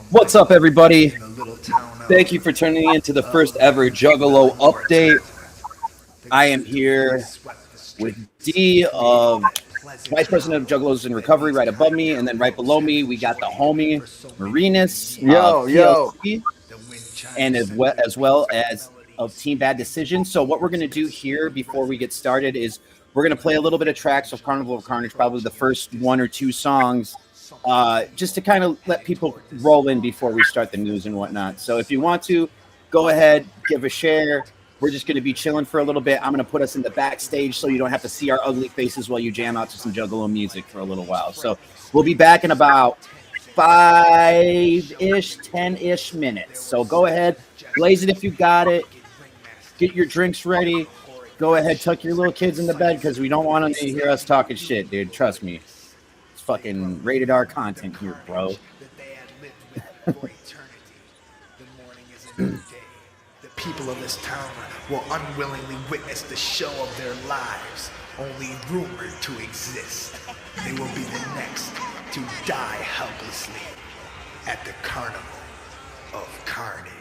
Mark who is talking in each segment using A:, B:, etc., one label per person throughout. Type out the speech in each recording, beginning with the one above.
A: What's up, everybody? Thank you for tuning in to the first ever Juggalo update. I am here with D of Vice President of Juggalos in Recovery right above me, and then right below me we got the homie Marinus, PLC, and as well as of Team Bad Decisions. So what we're going to do here before we get started is we're going to play a little bit of tracks of Carnival of Carnage, probably the first one or two songs, just to kind of let people roll in before we start the news and whatnot. So if you want to, go ahead, give a share. We're just going to be chilling for a little bit. I'm going to put us in the backstage so you don't have to see our ugly faces while you jam out to some Juggalo music for a little while. So we'll be back in about 5-ish, 10-ish minutes. So go ahead, blaze it if you got it. Get your drinks ready. Go ahead, tuck your little kids in the bed because we don't want them to hear us talking shit, dude. Trust me. It's fucking rated R content here, bro.
B: The people of this town will unwillingly witness the show of their lives, only rumored to exist. They will be the next to die helplessly at the Carnival of Carnage.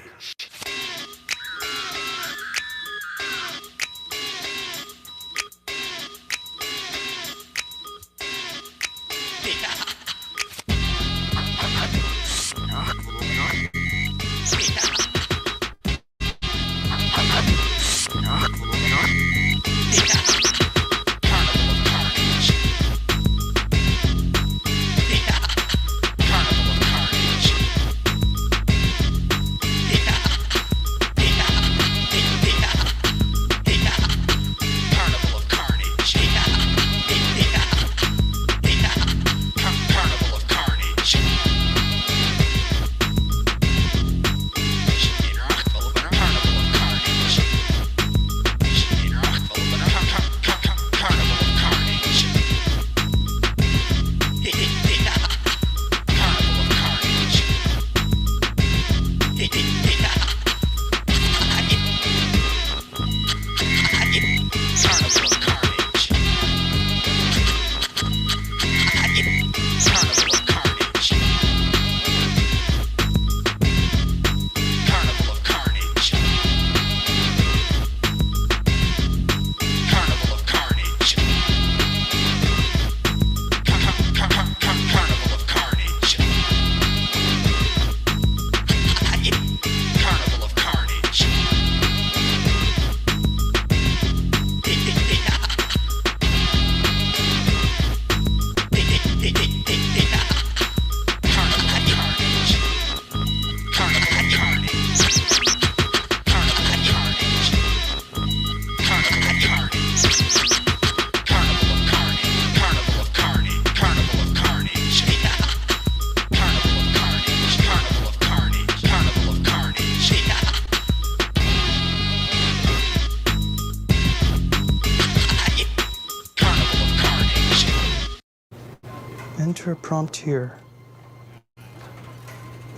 C: Enter a prompt here.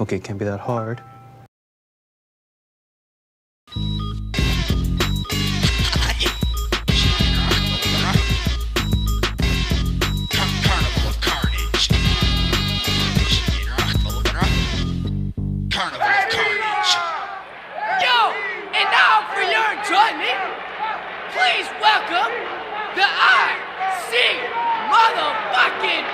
C: Okay, can't be that hard.
D: Please welcome the ICP motherfucking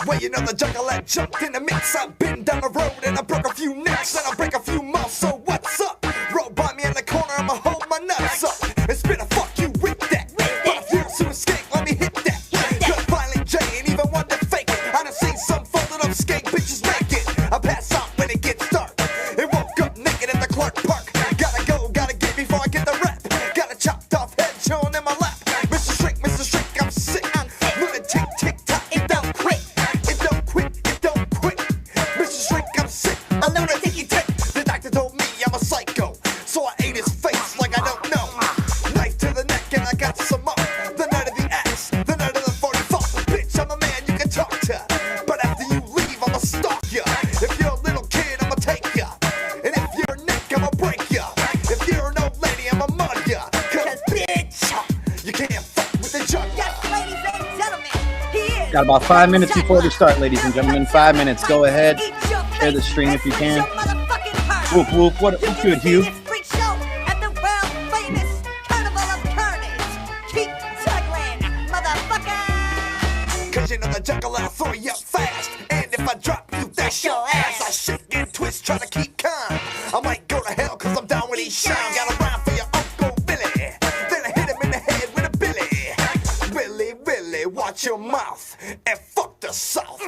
B: Well, you know the Juggalo jumped in the mix. I've been down the road and I broke a few necks and I break a few more. So what's up? Roll by me in the corner, I'ma hold my nuts up and spit a fuck you with that. But if you're to escape, let me hit that. Good violent J ain't even one to fake it. I done seen some folded up skate bitches naked. I pass out when it gets dark. It woke up naked at the Clark Park. Gotta go, gotta get before I get the rap. Got a chopped off head chilling in my lap. Mr. Shrink, I'm sick. Lunatic, tick tock, it don't quit. It don't quit, it don't quit. Mr. Shrink, I'm sick. A lunatic, he tick. The doctor told me I'm a psycho, so I ate his face like I don't know.
A: Got about 5 minutes before we start, ladies and gentlemen. 5 minutes. Go ahead. Share the stream if you can. Whoop, whoop. What's good, Hugh?
B: Cause you know the juggler, I'll throw you up fast. And if I drop you, that's your ass. I shake and twist, try to keep calm. I might go to hell cause I'm down with these shine. Got a rhyme for your Uncle Billy. Then I hit him in the head with a billy. Willy, Willy, watch your mouth and fuck the South.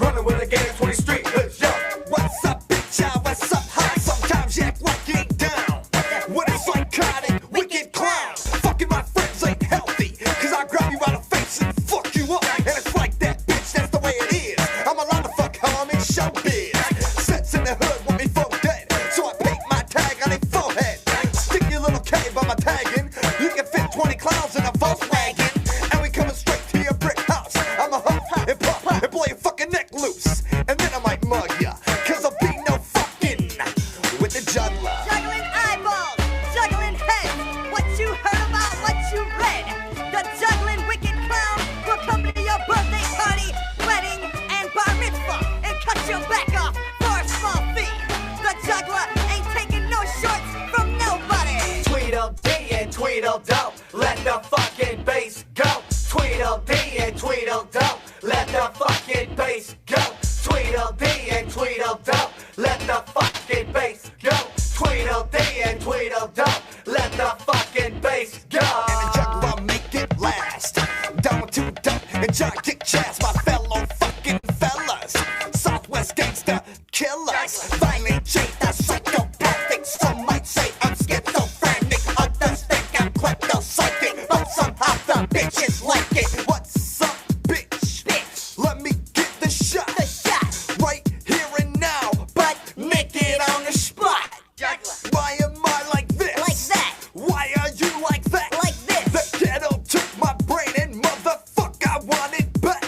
B: Running with a game 20 street hood, yo. What's up, bitch? What's up, hot? Sometimes you act like you ain't down. What a psychotic, wicked clown. Fucking my friends ain't healthy. Cause I grab you by the face and fuck you up. And it's like that, bitch, that's the way it is. I'm allowed to fuck harm in showbiz. Sets in the hood with me folk dead. So I paint my tag on their forehead. Stick your little K by my tagging. You can fit 20 clowns in a Volkswagen. And we coming straight to your brick house. I'm a hump and pop and blow your fucking neck loose. And then I might mug ya. Cause I'll be no fucking with the juggler.
E: Juggling eyeballs, juggling heads. What you heard about, what you read. The juggling wicked clown will come to your birthday party, wedding, and bar mitzvah and cut your back off for a small fee. The juggler ain't taking no shorts from nobody.
B: Tweedledee and Tweedledum, let the fucking bass go. Tweedledee and Tweedledum, let the fucking bass go. Tweedledee and Tweedledum, let the fucking bass go. Tweedledee and Tweedledum, let the fucking bass go. And the juggler make it last. Down to dump and John kick chest, my fellow fucking fellas. Southwest gangster killers, violent chaser, psychopathic. Some might say I'm schizophrenic. Others think I'm klepto-psychic, but somehow the bitches like it. What's up, bitch?
E: Bitch,
B: Let me get the shot.
E: the shot.
B: Right here and now, but naked on the spot.
E: Juggler,
B: Why am I like this?
E: like that,
B: Why are you like that?
E: like this.
B: The ghetto took my brain and motherfuck, I want it back.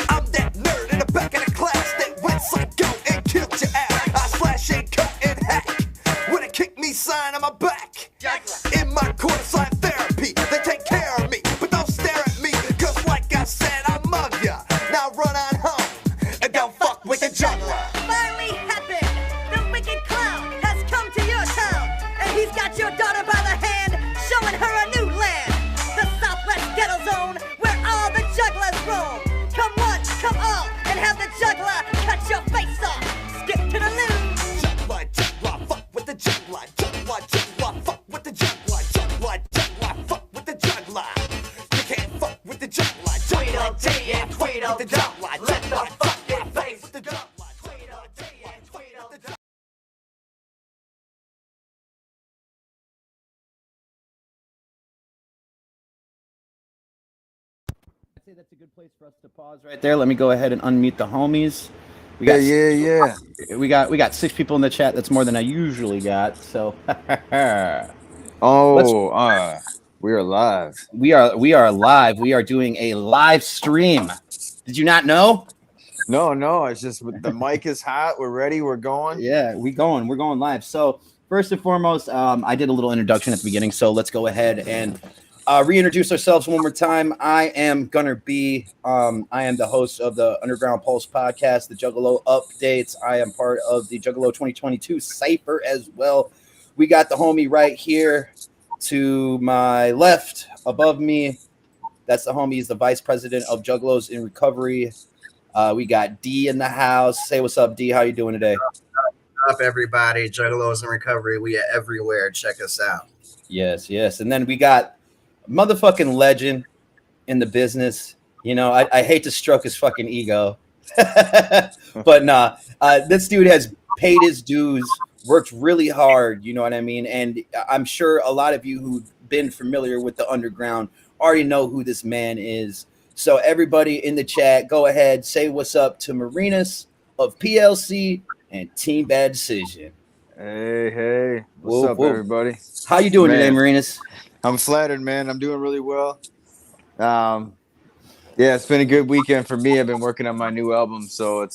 B: I'm that nerd in the back of the class that went psycho and killed your ass. I slash and cut and hack with a kick me sign on my back.
E: Juggler,
B: In my corner sign therapy, they take care of me, but don't stare at me, cause like I said, I mug ya. Now run on home and don't fuck with the juggler.
E: finally happened. The wicked clown has come to your town, and he's got your daughter by the hand, showing her a new land. The Southwest Ghetto Zone, where all the jugglers roam. Come one, come all, and have the juggler cut your face off. Skip to the loo.
B: Juggler, juggler, fuck with the juggler. Juggler, juggler, fuck with the juggler. Juggler, juggler, fuck with the juggler. You can't fuck with the juggler. Tweedledee and Tweedledum, let the fucking face the juggler. Tweedledee and Tweedledum.
A: I'd say that's a good place for us to pause right there. Let me go ahead and unmute the homies. We
F: Yeah.
A: We got 6 people in the chat. That's more than I usually got. So
F: Oh, we are live.
A: we are live. We are doing a live stream. Did you not know?
F: No. It's just the mic is hot. We're ready. We're going.
A: Yeah, we're going live. So first and foremost, I did a little introduction at the beginning. So let's go ahead and reintroduce ourselves one more time. I am Gunner B. I am the host of the Underground Pulse podcast, the Juggalo Updates. I am part of the Juggalo 2022 Cypher as well. We got the homie right here to my left, above me. That's the homie. He's the vice president of Juggalos in Recovery. We got D in the house. Say what's up, D. How you doing today?
G: Up, everybody. Juggalos in Recovery. We are everywhere. Check us out.
A: Yes. And then we got motherfucking legend in the business. You know, I hate to stroke his fucking ego, but nah, this dude has paid his dues, worked really hard. You know what I mean? And I'm sure a lot of you who've been familiar with the underground already know who this man is. So everybody in the chat, go ahead, say what's up to Marinas of PLC and Team Bad Decision.
F: Hey. What's up, everybody?
A: How you doing
F: Man.
A: today, Marinas?
F: I'm flattered, man. I'm doing really well. Yeah, it's been a good weekend for me. I've been working on my new album, so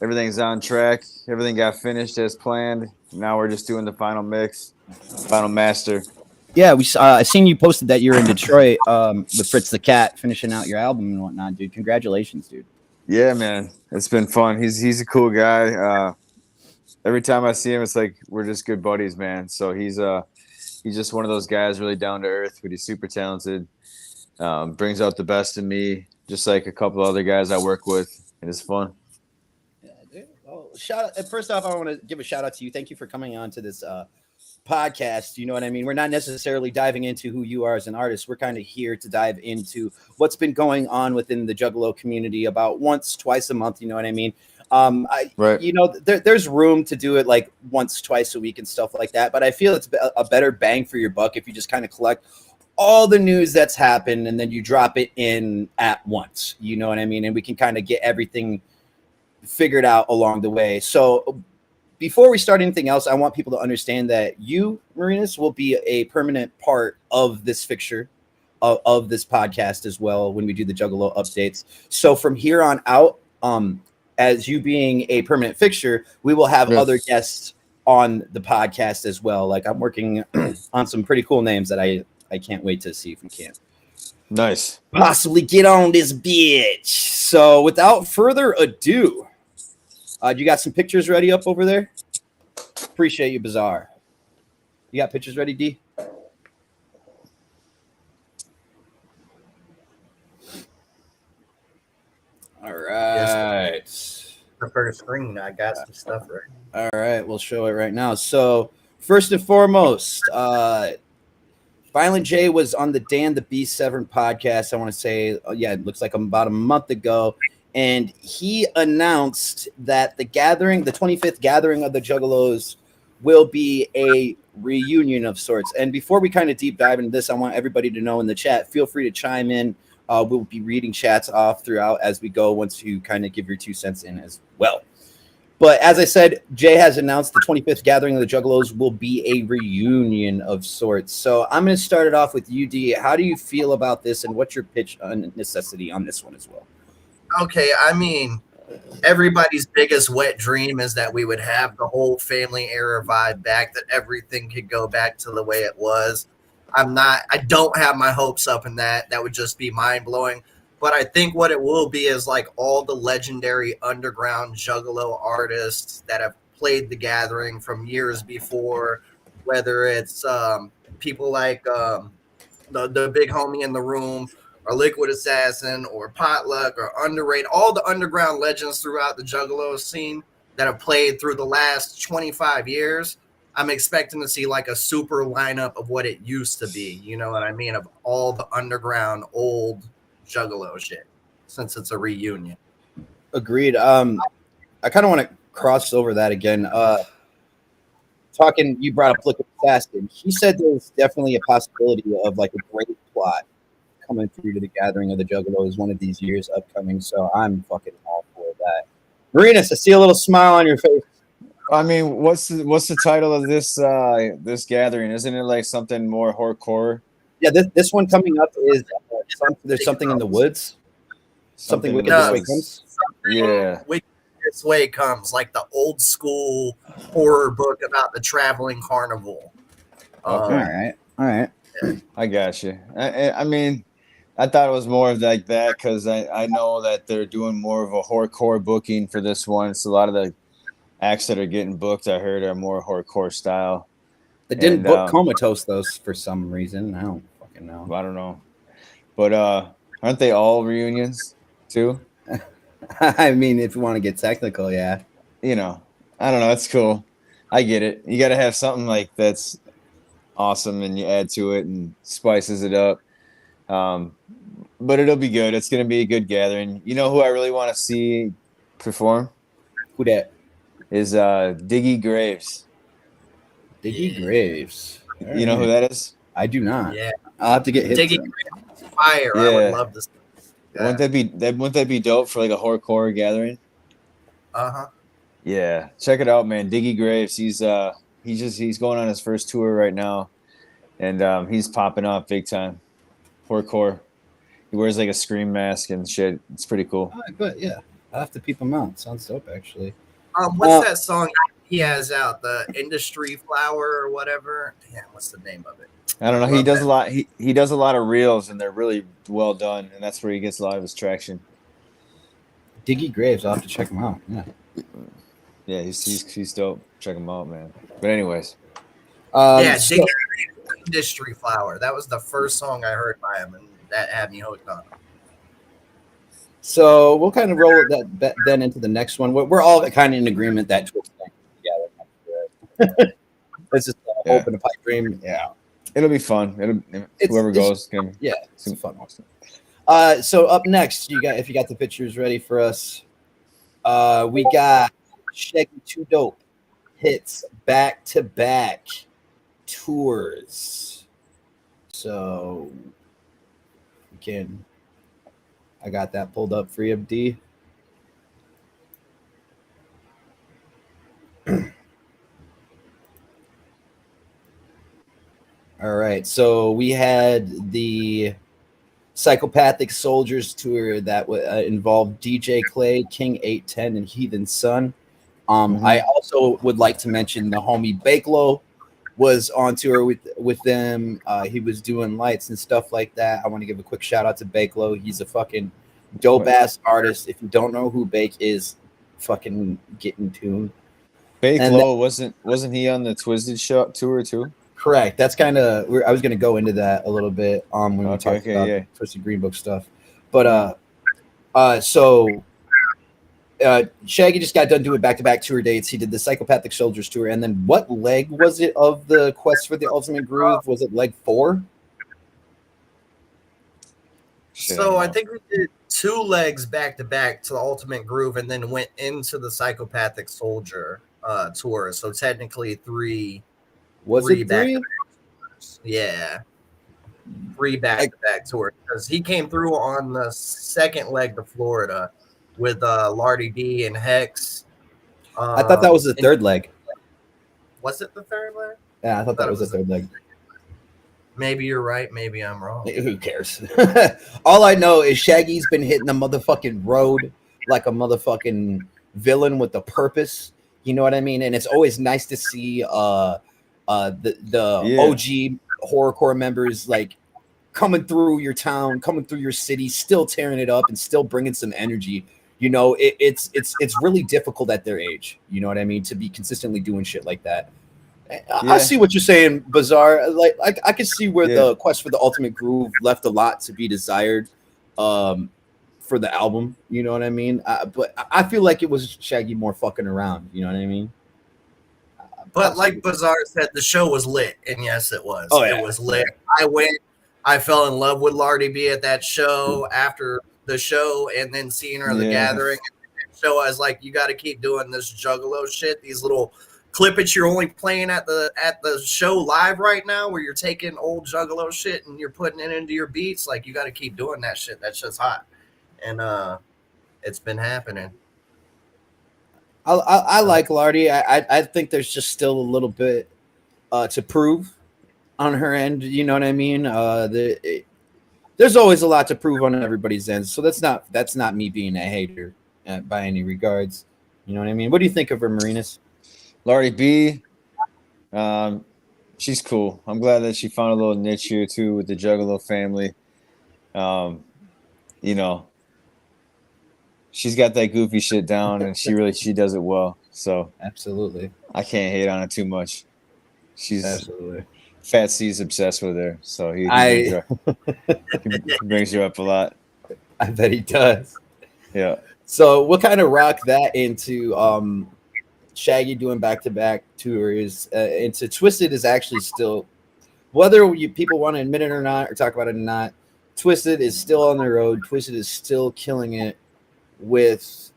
F: everything's on track. Everything got finished as planned. Now we're just doing the final mix, final master.
A: Yeah, I seen you posted that you're in Detroit with Fritz the Cat, finishing out your album and whatnot, dude. Congratulations, dude.
F: Yeah, man, it's been fun. He's a cool guy. Every time I see him, it's like we're just good buddies, man. So he's just one of those guys, really down to earth, but he's super talented. Brings out the best in me, just like a couple other guys I work with, and it's fun.
A: Yeah, dude. Well, shout out. First off, I want to give a shout out to you. Thank you for coming on to this podcast. You know what I mean? We're not necessarily diving into who you are as an artist. We're kind of here to dive into what's been going on within the Juggalo community about once, twice a month. You know what I mean?
F: Right.
A: You know, there's room to do it like once, twice a week and stuff like that. But I feel it's a better bang for your buck if you just kind of collect all the news that's happened and then you drop it in at once. You know what I mean? And we can kind of get everything figured out along the way. So before we start anything else, I want people to understand that you, Marinas, will be a permanent part of this fixture of this podcast as well when we do the Juggalo updates. So from here on out, as you being a permanent fixture, we will have other guests on the podcast as well. Like I'm working on some pretty cool names that I can't wait to see if we can possibly get on this bitch. So without further ado, you got some pictures ready up over there? Appreciate you, Bizarre. You got pictures ready, D? All right.
G: The first screen, I got some stuff ready.
A: All right, we'll show it right now. So first and foremost, Violent J was on the Dan the Beast Severn podcast. I want to say, it looks like about a month ago. And he announced that the 25th gathering of the Juggalos will be a reunion of sorts. And before we kind of deep dive into this, I want everybody to know in the chat, feel free to chime in. We'll be reading chats off throughout as we go once you kind of give your 2 cents in as well. But as I said, Jay has announced the 25th gathering of the Juggalos will be a reunion of sorts. So I'm going to start it off with you, D. How do you feel about this, and what's your pitch on necessity on this one as well?
G: Okay, I mean, everybody's biggest wet dream is that we would have the whole family era vibe back, that everything could go back to the way it was. I don't have my hopes up in that. That would just be mind blowing. But I think what it will be is like all the legendary underground Juggalo artists that have played the gathering from years before, whether it's people like the big homie in the room, or Liquid Assassin, or Potluck, or Underrated, all the underground legends throughout the Juggalo scene that have played through the last 25 years. I'm expecting to see like a super lineup of what it used to be, you know what I mean, of all the underground old Juggalo shit, since it's a reunion.
A: Agreed. I kind of want to cross over that again. You brought up Liquid Assassin. He said there's definitely a possibility of like a great plot coming through to the gathering of the Juggalos one of these years upcoming. So I'm fucking all for that. Marinas, I see a little smile on your face.
F: I mean, what's the title of this this gathering? Isn't it like something more horror?
A: Yeah, this one coming up is there's something in the woods. Something wicked this way comes.
F: Yeah.
G: Wicked this way comes, like the old school horror book about the traveling carnival.
A: Okay. All right.
F: I got you. I mean, I thought it was more of like that because I know that they're doing more of a horrorcore booking for this one. So a lot of the acts that are getting booked, I heard, are more horrorcore style.
A: They didn't book Comatose those for some reason. I don't fucking know.
F: I don't know. But aren't they all reunions too?
A: I mean, if you want to get technical, yeah.
F: You know, I don't know. It's cool. I get it. You got to have something like that's awesome and you add to it and spices it up. But it'll be good. It's going to be a good gathering. You know who I really want to see perform?
A: Who that?
F: Is Diggy Graves.
A: Diggy Graves.
F: You know who that is?
A: I do not.
G: Yeah.
A: I'll have to get hit.
G: Diggy Graves fire.
F: Yeah.
G: I would love to see that.
F: Wouldn't that be dope for like a horrorcore gathering?
G: Uh-huh.
F: Yeah. Check it out, man. Diggy Graves. He's going on his first tour right now. And he's popping off big time. Horrorcore. He wears like a scream mask and shit. It's pretty cool.
A: But yeah, I'll have to peep him out. Sounds dope, actually.
G: What's that song he has out? The Industry Flower or whatever? Damn, what's the name of it?
F: I don't know. He
G: Love
F: does
G: that.
F: a lot. He does a lot of reels, and they're really well done, and that's where he gets a lot of his traction.
A: Diggy Graves, I'll have to check him out. Yeah.
F: Yeah, he's dope. Check him out, man. But anyways,
G: Yeah,
A: So,
G: Diggy Industry Flower. That was the first song I heard by him, and that had me hooked on him.
A: so we'll kind of roll that then into the next one. We're all kind of in agreement that Twitch thing together. It's just a hope and a pipe dream. Yeah.
F: it'll be fun. Whoever goes can.
A: Yeah, it's a fun one. So up next, if you got the pictures ready for us, we got Shaggy 2 Dope hits back-to-back tours. So again, I got that pulled up for you, D. All right, so we had the Psychopathic Soldiers tour that involved DJ Clay, King 810, and Heathen Sun. I also would like to mention the homie Bakelo was on tour with them. He was doing lights and stuff like that. I want to give a quick shout out to Bakelo. He's a fucking dope ass artist. If you don't know who Bake is, fucking get in tune.
F: Bakelo wasn't he on the Twiztid show tour too?
A: Correct. That's kind of I was going to go into that a little bit when we talked about the Twisted Green Book stuff. But so Shaggy just got done doing back-to-back tour dates. He did the Psychopathic Soldiers tour, and then what leg was it of the Quest for the Ultimate Groove? Was it leg 4?
G: So I think we did 2 legs back to back to the Ultimate Groove, and then went into the Psychopathic Soldier tour. So technically 3.
A: Was it 3?
G: Yeah, 3 back-to-back tours, because he came through on the second leg to Florida with Lardy D and Hex.
A: I thought that was the third leg.
G: Was it the third leg?
A: Yeah, I thought that was the third leg.
G: Maybe you're right. Maybe I'm wrong.
A: Who cares? All I know is Shaggy's been hitting the motherfucking road like a motherfucking villain with a purpose. You know what I mean? And it's always nice to see the OG horrorcore members like coming through your town, coming through your city, still tearing it up and still bringing some energy. You know, it's really difficult at their age. You know what I mean? To be consistently doing shit like that. I see what you're saying, Bizarre. Like I can see where the Quest for the Ultimate Groove left a lot to be desired for the album. You know what I mean? But I feel like it was Shaggy more fucking around. You know what I mean?
G: But like Bizarre said, the show was lit, and yes, it was.
A: Oh, yeah.
G: It was lit. I fell in love with Lardy B at that show after the show, and then seeing her at the gathering. So I was like, you got to keep doing this Juggalo shit. These little clippets you're only playing at the show live right now, where you're taking old Juggalo shit and you're putting it into your beats. Like, you got to keep doing that shit. That shit's hot, and it's been happening.
A: I like Lardy. I think there's just still a little bit to prove on her end. You know what I mean? There's always a lot to prove on everybody's end. So that's not me being a hater by any regards. You know what I mean? What do you think of her, Marinas?
F: Lardy B, she's cool. I'm glad that she found a little niche here too with the Juggalo family. You know, she's got that goofy shit down, and she does it well. So
A: absolutely,
F: I can't hate on it too much. She's
A: absolutely.
F: Fat C's obsessed with her, so he brings her up a lot.
A: I bet he does.
F: Yeah.
A: So we'll kind of rock that into Shaggy doing back-to-back tours. Into Twiztid is actually still, whether people want to admit it or not, or talk about it or not, Twiztid is still on the road. Twiztid is still killing it with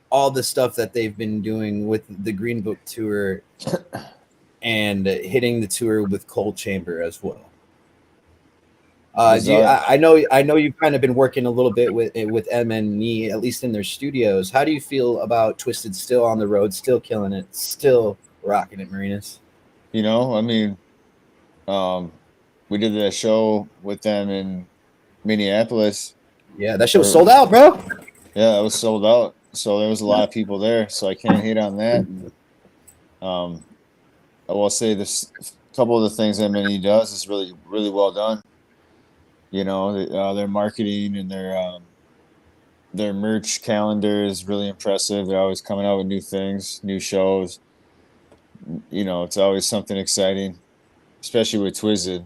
A: all the stuff that they've been doing with the Green Book tour and hitting the tour with Cold Chamber as well. I know you've kind of been working a little bit with M&E, at least in their studios. How do you feel about Twiztid still on the road, still killing it, still rocking it, Marinas?
F: You know, I mean, we did that show with them in Minneapolis.
A: Yeah, that show was sold out, bro.
F: Yeah, it was sold out. So there was a lot of people there. So I can't hate on that. I will say this: couple of the things he does is really, really well done. You know, their marketing and their merch calendar is really impressive. They're always coming out with new things, new shows. You know, it's always something exciting, especially with Twiztid.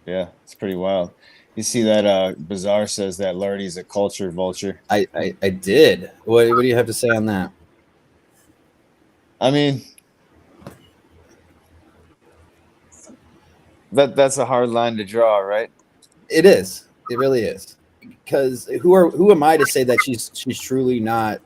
F: Yeah, it's pretty wild. You see that Bizarre says that Lardy's a culture vulture.
A: I did. What do you have to say on that?
F: I mean, that's a hard line to draw, right?
A: It is. It really is. Because who am I to say that she's truly not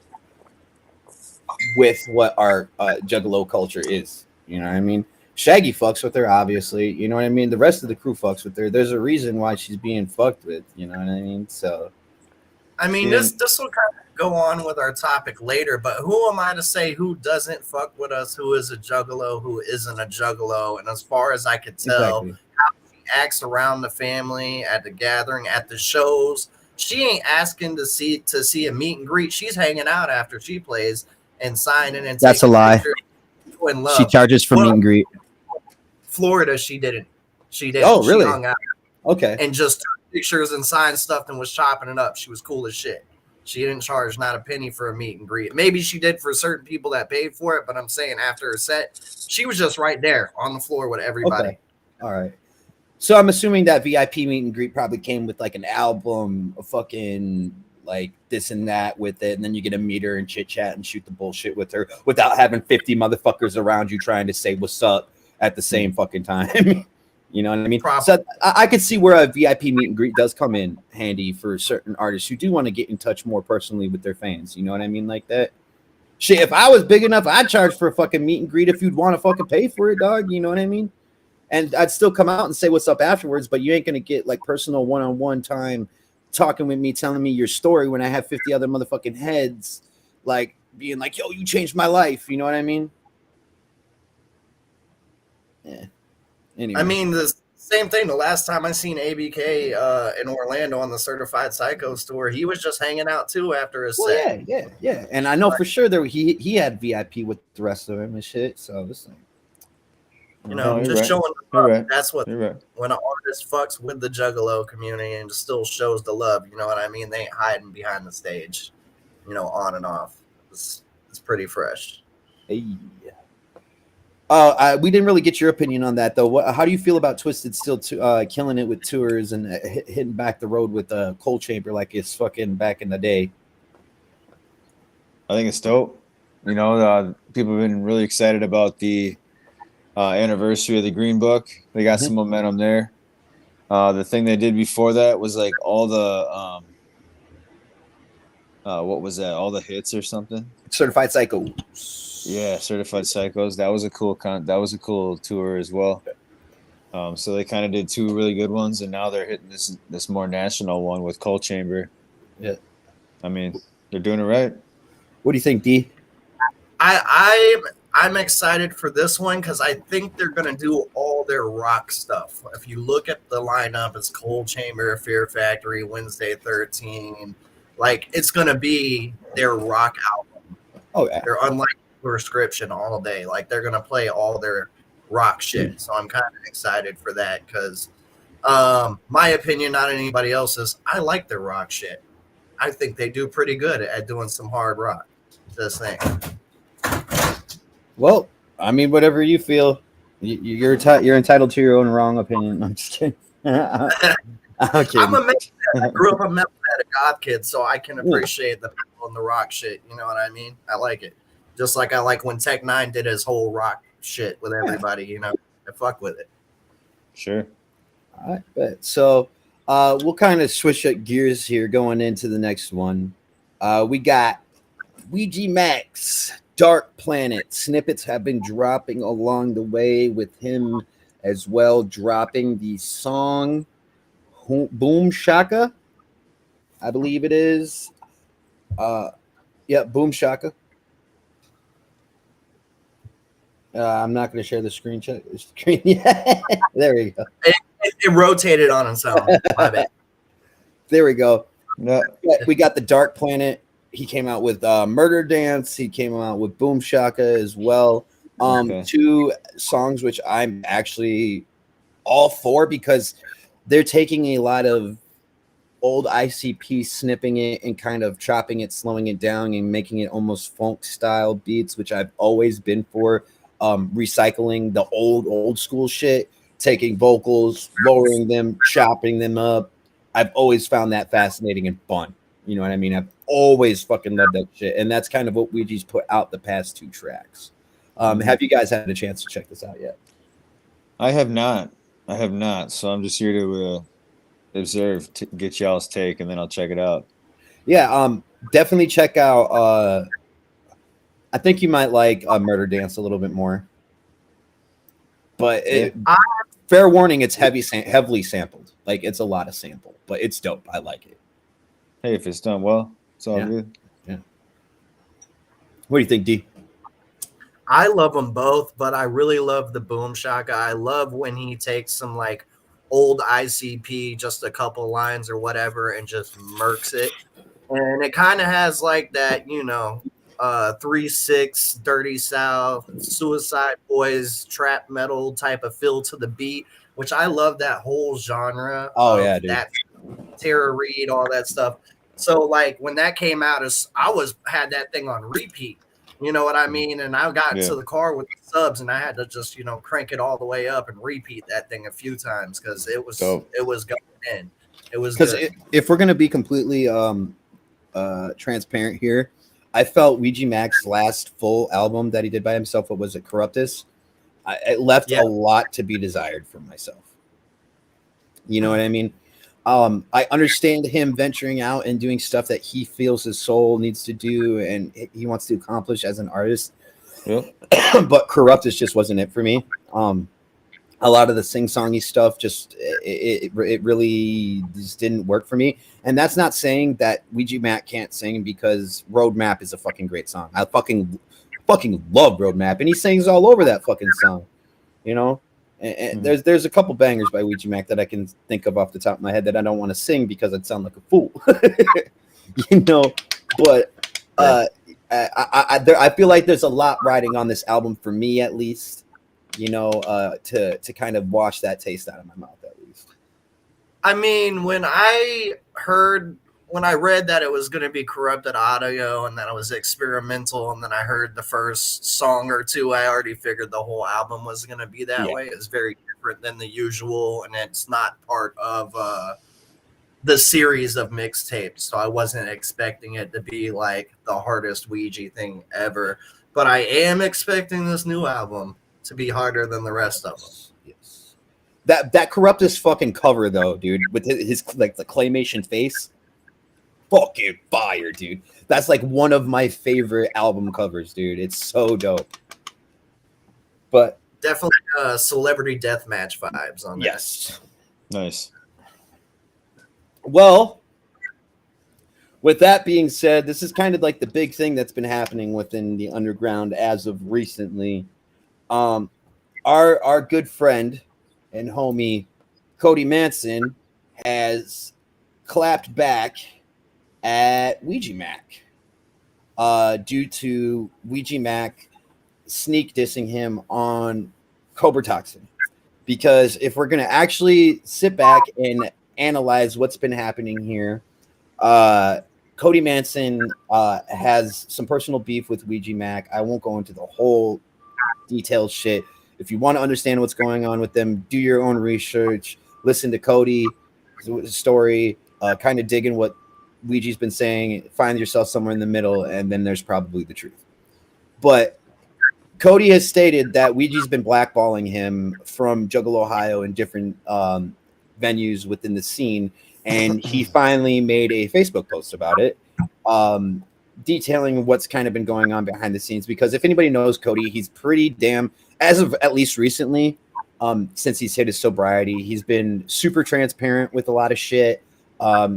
A: with what our Juggalo culture is? You know what I mean? Shaggy fucks with her, obviously. You know what I mean? The rest of the crew fucks with her. There's a reason why she's being fucked with. You know what I mean? So,
G: I mean, this will kind of go on with our topic later, but who am I to say who doesn't fuck with us, who is a Juggalo, who isn't a Juggalo? And as far as I could tell,
A: exactly.
G: how she acts around the family, at the gathering, at the shows, she ain't asking to see a meet and greet. She's hanging out after she plays and signing and
A: That's a
G: taking
A: lie.
G: pictures. In love.
A: She charges for meet and greet.
G: Florida, she didn't.
A: Oh, really?
G: She hung out
A: Okay.
G: and just took pictures and signed stuff and was chopping it up. She was cool as shit. She didn't charge not a penny for a meet and greet. Maybe she did for certain people that paid for it, but I'm saying after her set, she was just right there on the floor with everybody.
A: Okay. All right. So I'm assuming that VIP meet and greet probably came with like an album, a fucking like this and that with it, and then you get to meet her and chit chat and shoot the bullshit with her without having 50 motherfuckers around you trying to say what's up at the same fucking time. You know what I mean?
G: Probably.
A: So I could see where a VIP meet and greet does come in handy for certain artists who do want to get in touch more personally with their fans. You know what I mean? Like that. Shit, if I was big enough, I'd charge for a fucking meet and greet if you'd want to fucking pay for it, dog. You know what I mean? And I'd still come out and say what's up afterwards, but you ain't gonna get like personal one-on-one time talking with me, telling me your story when I have 50 other motherfucking heads, like being like, yo, you changed my life. You know what I mean? Yeah. Anyway.
G: I mean, the same thing. The last time I seen ABK in Orlando on the Certified Psychos tour, he was just hanging out too after his set.
A: Yeah. And I know for sure that he had VIP with the rest of him and shit. So it's like,
G: You know, just
F: right.
G: showing the love.
F: Right.
G: That's what
F: You're right.
G: when an artist fucks with the Juggalo community and still shows the love. You know what I mean? They ain't hiding behind the stage. You know, on and off. It's pretty fresh.
A: hey. We didn't really get your opinion on that though. How do you feel about Twiztid still killing it with tours and hitting back the road with Cold Chamber like it's fucking back in the day?
F: I think it's dope. You know, people have been really excited about the anniversary of the Green Book. They got some momentum there. The thing they did before that was like all the what was that? All the hits or something?
A: Certified Psycho.
F: Yeah, Certified Psychos. That was a cool tour as well. So they kind of did two really good ones, and now they're hitting this more national one with Cold Chamber.
A: Yeah,
F: I mean, they're doing it right.
A: What do you think, D?
G: I'm excited for this one because I think they're gonna do all their rock stuff. If you look at the lineup, it's Cold Chamber, Fear Factory, Wednesday 13. Like it's gonna be their rock album.
A: Oh yeah,
G: They're unlike Prescription all day. Like they're gonna play all their rock shit. So I'm kind of excited for that because my opinion, not anybody else's, I like their rock shit. I think they do pretty good at doing some hard rock. Just saying.
A: Well, I mean, whatever you feel, you're entitled to your own wrong opinion. I'm just kidding. I'm kidding.
G: I'm a Metalhead. I grew up a Metalhead, a goth kid, so I can appreciate the metal and the rock shit. You know what I mean? I like it. Just like I like when Tech 9 did his whole rock shit with everybody. You know, I fuck with it.
F: Sure.
A: All right, bet. So we'll kind of switch up gears here going into the next one. We got Ouija Macc, Dark Planet. Snippets have been dropping along the way with him as well, dropping the song Boom Shaka, I believe it is. Yeah, Boom Shaka. I'm not going to share the screen. Yeah. There we go.
G: It rotated on its own. My bad.
A: There we go.
F: No.
A: We got the Dark Planet He came out with Murder Dance. He came out with Boom Shaka as well.
F: Okay.
A: 2 songs which I'm actually all for because they're taking a lot of old ICP, snipping it and kind of chopping it, slowing it down, and making it almost funk style beats, which I've always been for. Recycling the old school shit, taking vocals, lowering them, chopping them up. I've always found that fascinating and fun. You know what I mean? I've always fucking loved that shit, and that's kind of what Ouija's put out the past 2 tracks. Have you guys had a chance to check this out yet?
F: I have not. So I'm just here to observe, get y'all's take, and then I'll check it out.
A: Yeah, definitely check out. I think you might like Murder Dance a little bit more, but fair warning, it's heavily sampled. Like it's a lot of sample, but it's dope. I like it.
F: Hey, if it's done well, it's all good.
A: Yeah. What do you think, D?
G: I love them both, but I really love the Boom Shaka. I love when he takes some like old ICP, just a couple lines or whatever, and just murks it. And it kind of has like that, 3-6, Dirty South, Suicide Boys, trap metal type of feel to the beat, which I love that whole genre.
A: Oh yeah, dude.
G: That Tara Reid, all that stuff. So like when that came out, I had that thing on repeat. You know what I mean? And I got to the car with the subs, and I had to just crank it all the way up and repeat that thing a few times because it was going in. It was
A: because if we're gonna be completely transparent here, I felt Ouija Macc's last full album that he did by himself, what was it, Corruptus? It left a lot to be desired for myself. You know what I mean? I understand him venturing out and doing stuff that he feels his soul needs to do and he wants to accomplish as an artist.
F: Yep.
A: But Corruptus just wasn't it for me. A lot of the sing-songy stuff just it really just didn't work for me. And that's not saying that Ouija Macc can't sing, because Roadmap is a fucking great song. I fucking love Roadmap, and he sings all over that fucking song. And there's a couple bangers by Ouija Macc that I can think of off the top of my head that I don't want to sing because I'd sound like a fool. But I feel like there's a lot riding on this album for me, at least, to kind of wash that taste out of my mouth, at least.
G: I mean, when I read that it was going to be corrupted audio and that it was experimental, and then I heard the first song or two, I already figured the whole album was going to be that way. It's very different than the usual, and it's not part of the series of mixtapes, so I wasn't expecting it to be like the hardest Ouija thing ever. But I am expecting this new album to be harder than the rest of them.
A: Yes. That Corruptus fucking cover though, dude, with his like the claymation face. Fucking fire, dude. That's like one of my favorite album covers, dude. It's so dope. But
G: definitely celebrity deathmatch vibes on that.
A: Yes.
F: Nice.
A: Well, with that being said, this is kind of like the big thing that's been happening within the underground as of recently. Our good friend and homie Cody Manson has clapped back at Ouija Macc due to Ouija Macc sneak dissing him on Cobra Toxin. Because if we're going to actually sit back and analyze what's been happening here, Cody Manson has some personal beef with Ouija Macc. I won't go into the whole detailed shit. If you want to understand what's going on with them, do your own research, listen to Cody's story, kind of dig in what Ouija's been saying, find yourself somewhere in the middle, and then there's probably the truth. But Cody has stated that Ouija's been blackballing him from Juggalo, Ohio, and different venues within the scene, and he finally made a Facebook post about it, detailing what's kind of been going on behind the scenes. Because if anybody knows Cody, he's pretty damn, as of at least recently, since he's hit his sobriety, he's been super transparent with a lot of shit.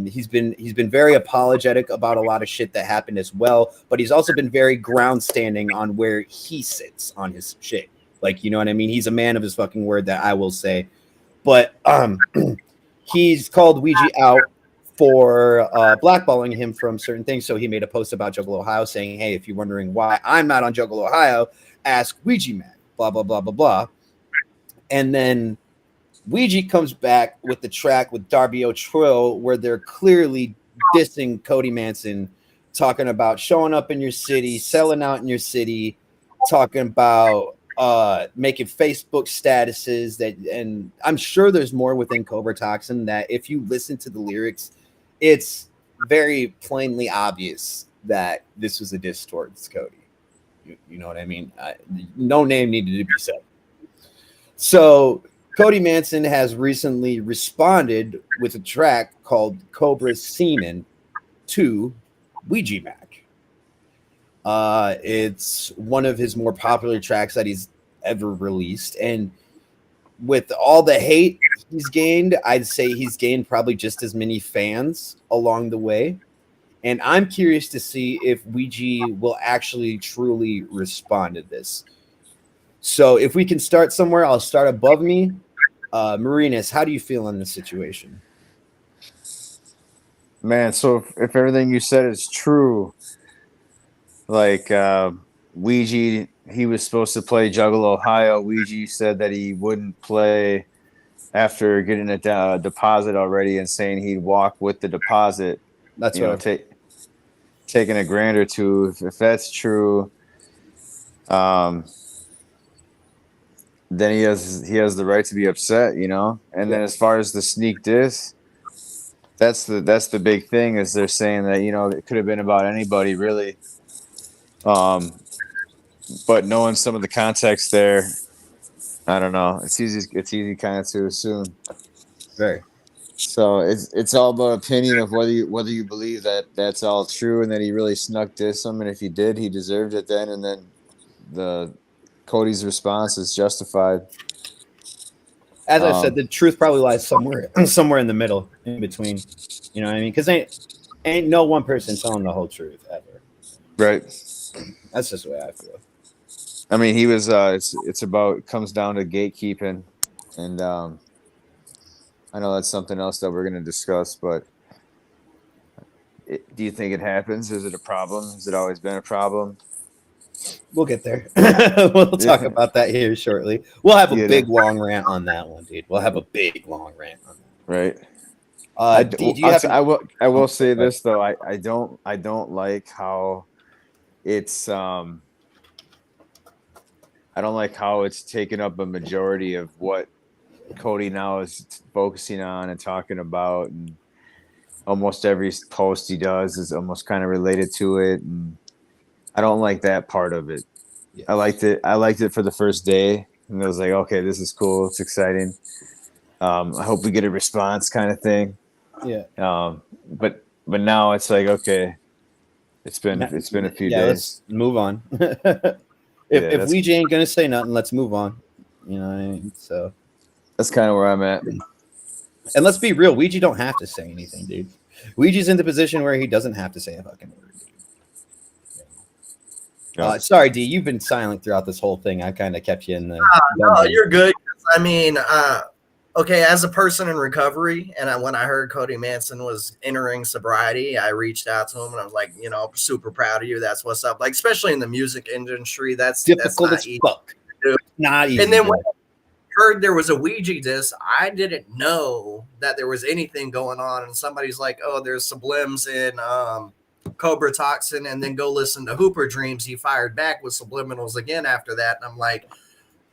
A: He's been very apologetic about a lot of shit that happened as well, but he's also been very ground standing on where he sits on his shit. Like, you know what I mean? He's a man of his fucking word, that I will say. But he's called Ouija out for blackballing him from certain things. So he made a post about Juggalo Ohio saying, hey, if you're wondering why I'm not on Juggalo Ohio, ask Ouija Macc, blah, blah, blah, blah, blah. And then Ouija comes back with the track with Darby O'Trill where they're clearly dissing Cody Manson, talking about showing up in your city, selling out in your city, talking about making Facebook statuses that, and I'm sure there's more within Cobra Toxin that if you listen to the lyrics, it's very plainly obvious that this was a diss towards Cody. You know what I mean? No name needed to be said. So Cody Manson has recently responded with a track called Cobra's Semen to Ouija Macc. It's one of his more popular tracks that he's ever released. And with all the hate he's gained, I'd say he's gained probably just as many fans along the way. And I'm curious to see if Ouija will actually truly respond to this. So if we can start somewhere, I'll start above me. Marinas, how do you feel in this situation?
F: Man, so if everything you said is true, like Ouija, he was supposed to play Juggalo Ohio. Ouija said that he wouldn't play after getting a deposit already and saying he'd walk with the deposit.
A: That's what
F: taking a grand or two. If that's true, then he has the right to be upset, you know. And then as far as the sneak diss, that's the big thing is they're saying that, you know, it could have been about anybody really. But knowing some of the context there, I don't know. It's easy kind of to assume.
A: Very.
F: So it's all about opinion of whether you believe that that's all true and that he really snuck diss him, and if he did, he deserved it then, and then the Cody's response is justified.
A: As I said, the truth probably lies somewhere in the middle, in between. You know what I mean? Because ain't no one person telling the whole truth ever.
F: Right.
A: That's just the way I feel.
F: I mean, he was. It comes down to gatekeeping, and I know that's something else that we're going to discuss. But do you think it happens? Is it a problem? Has it always been a problem?
A: We'll get there. We'll talk about that here shortly. We'll have a big long rant on that one, dude. We'll have a big long rant on that.
F: Right. I will say this though. I don't like how it's I don't like how it's taken up a majority of what Cody now is focusing on and talking about, and almost every post he does is almost kind of related to it, and I don't like that part of it. Yeah. I liked it for the first day, and it was like, okay, this is cool, it's exciting. I hope we get a response, kind of thing.
A: Yeah.
F: But now it's like, okay, it's been a few days.
A: Let's move on. If Ouija ain't gonna say nothing, let's move on. You know what I mean? So
F: that's kind of where I'm at.
A: And let's be real, Ouija don't have to say anything, dude. Ouija's in the position where he doesn't have to say a fucking word. Sorry, D, you've been silent throughout this whole thing. I kind of kept you in the.
G: No, you're good. I mean, okay, as a person in recovery, and when I heard Cody Manson was entering sobriety, I reached out to him and I was like, you know, super proud of you. That's what's up. Like, especially in the music industry, that's
A: difficult as fuck. Not easy.
G: And then when I heard there was a Ouija diss, I didn't know that there was anything going on. And somebody's like, oh, there's sublims in Cobra Toxin, and then go listen to Hooper Dreams. He fired back with subliminals again after that. And I'm like,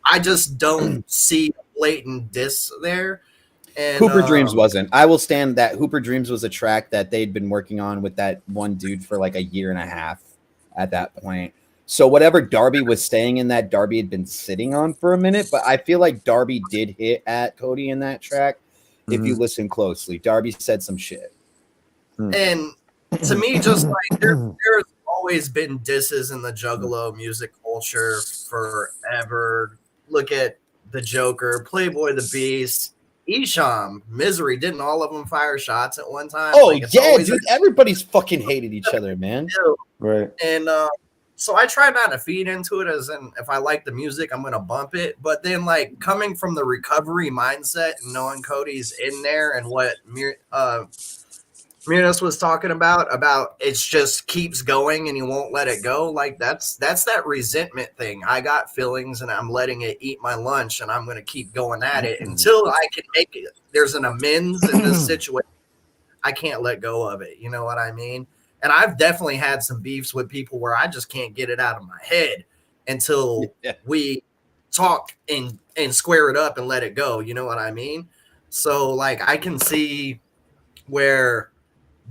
G: I just don't see a blatant diss there. And
A: Hooper Dreams wasn't. I will stand that Hooper Dreams was a track that they'd been working on with that one dude for like a year and a half at that point. So whatever Darby was staying in that, Darby had been sitting on for a minute, but I feel like Darby did hit at Cody in that track. Mm-hmm. If you listen closely, Darby said some shit.
G: And to me, just like there's always been disses in the Juggalo music culture forever. Look at the Joker, Playboy the Beast, Esham, Misery. Didn't all of them fire shots at one time?
A: Oh, like, yeah, dude. Everybody's fucking hated each other, man.
F: Right.
G: And so I try not to feed into it, as in if I like the music, I'm going to bump it. But then, like, coming from the recovery mindset and knowing Cody's in there and what Munis was talking about it just keeps going and you won't let it go. Like that's that resentment thing. I got feelings and I'm letting it eat my lunch and I'm going to keep going at it until I can make it. There's an amends in this situation. I can't let go of it. You know what I mean? And I've definitely had some beefs with people where I just can't get it out of my head until we talk and square it up and let it go. You know what I mean? So like I can see where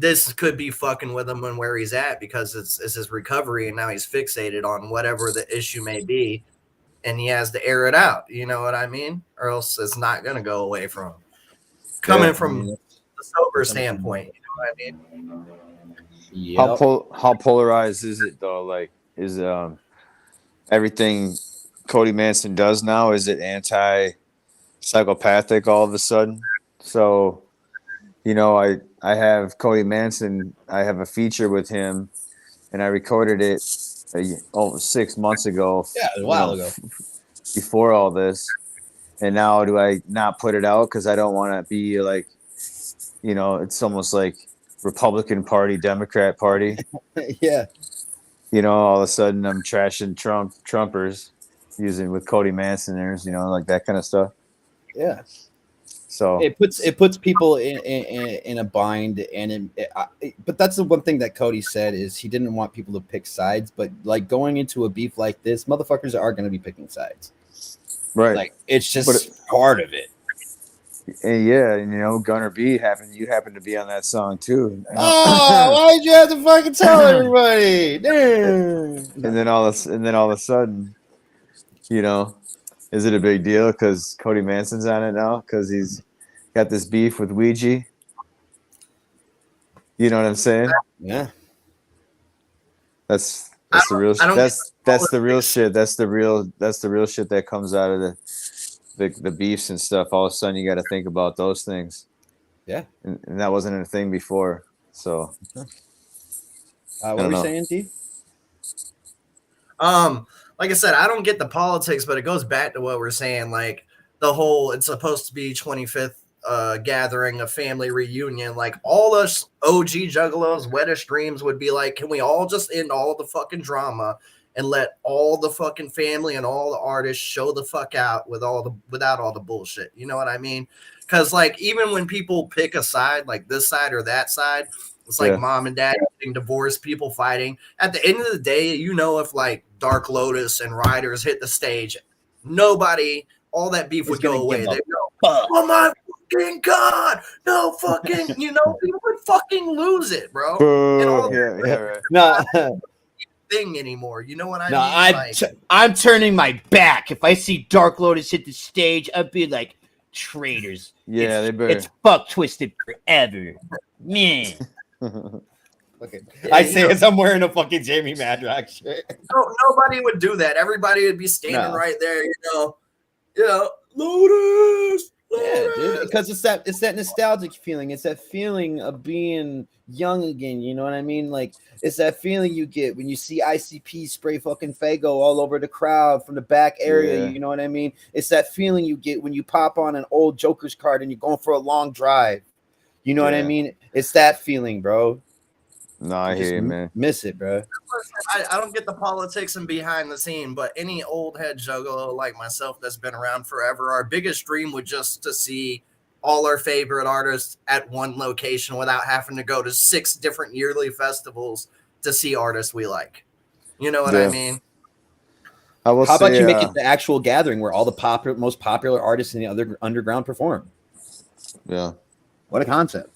G: this could be fucking with him and where he's at because it's his recovery and now he's fixated on whatever the issue may be and he has to air it out. You know what I mean? Or else it's not going to go away from him. Coming from the sober standpoint, you know what I mean?
A: Yep.
F: How polarized is it though? Like, is everything Cody Manson does now, is it anti-psychopathic all of a sudden? So, you know, I have Cody Manson. I have a feature with him, and I recorded it 6 months ago.
A: Yeah, a while ago.
F: Before all this, and now do I not put it out because I don't want to be like, you know, it's almost like Republican Party, Democrat Party.
A: Yeah.
F: You know, all of a sudden I'm trashing Trumpers using with Cody Mansoners, you know, like that kind of stuff.
A: Yeah.
F: So
A: it puts people in a bind, and but that's the one thing that Cody said is he didn't want people to pick sides, but like going into a beef like this, motherfuckers are going to be picking sides,
F: right?
A: Like it's just part of it.
F: And yeah, and you know, Gunner B you happen to be on that song too.
A: Oh, why'd you have to fucking tell everybody? Damn.
F: And then all of a sudden, you know, is it a big deal because Cody Manson's on it now because he's got this beef with Ouija? You know what I'm saying?
A: Yeah.
F: That's the real that's the real shit. That's the real shit that comes out of the beefs and stuff. All of a sudden you got to think about those things.
A: Yeah.
F: And that wasn't a thing before. So
A: What were you saying, D?
G: Like I said, I don't get the politics, but it goes back to what we're saying. Like the whole, it's supposed to be 25th gathering, a family reunion. Like all us OG Juggalos, wettest dreams would be like, can we all just end all the fucking drama and let all the fucking family and all the artists show the fuck out without all the bullshit? You know what I mean? Because like even when people pick a side, like this side or that side, it's like mom and dad getting divorced, people fighting. At the end of the day, you know, if like Dark Lotus and Riders hit the stage, nobody, all that beef would go away. They'd go, oh my fucking God, no fucking, you know, people would fucking lose it, bro. And all
F: right.
G: No thing anymore. You know what I mean?
D: I'm turning my back. If I see Dark Lotus hit the stage, I'd be like, traitors.
F: Yeah,
D: it's fuck Twiztid forever. Man.
A: Okay. I say as I'm wearing a fucking Jamie Madrox shirt.
G: No, nobody would do that. Everybody would be standing right there, you know, Lotus.
A: Yeah, dude, because it's that nostalgic feeling. It's that feeling of being young again. You know what I mean? Like it's that feeling you get when you see ICP spray fucking Fago all over the crowd from the back area.
F: Yeah.
A: You know what I mean? It's that feeling you get when you pop on an old Joker's card and you're going for a long drive. You know what I mean? It's that feeling, bro.
F: No, I hear you, man.
A: Miss it, bro.
G: I don't get the politics and behind the scene, but any old head juggalo like myself that's been around forever, our biggest dream would just to see all our favorite artists at one location without having to go to 6 different yearly festivals to see artists we like. You know what I mean?
F: How
A: about you make it the actual gathering where all the most popular artists in the other underground perform?
F: Yeah.
A: What a concept.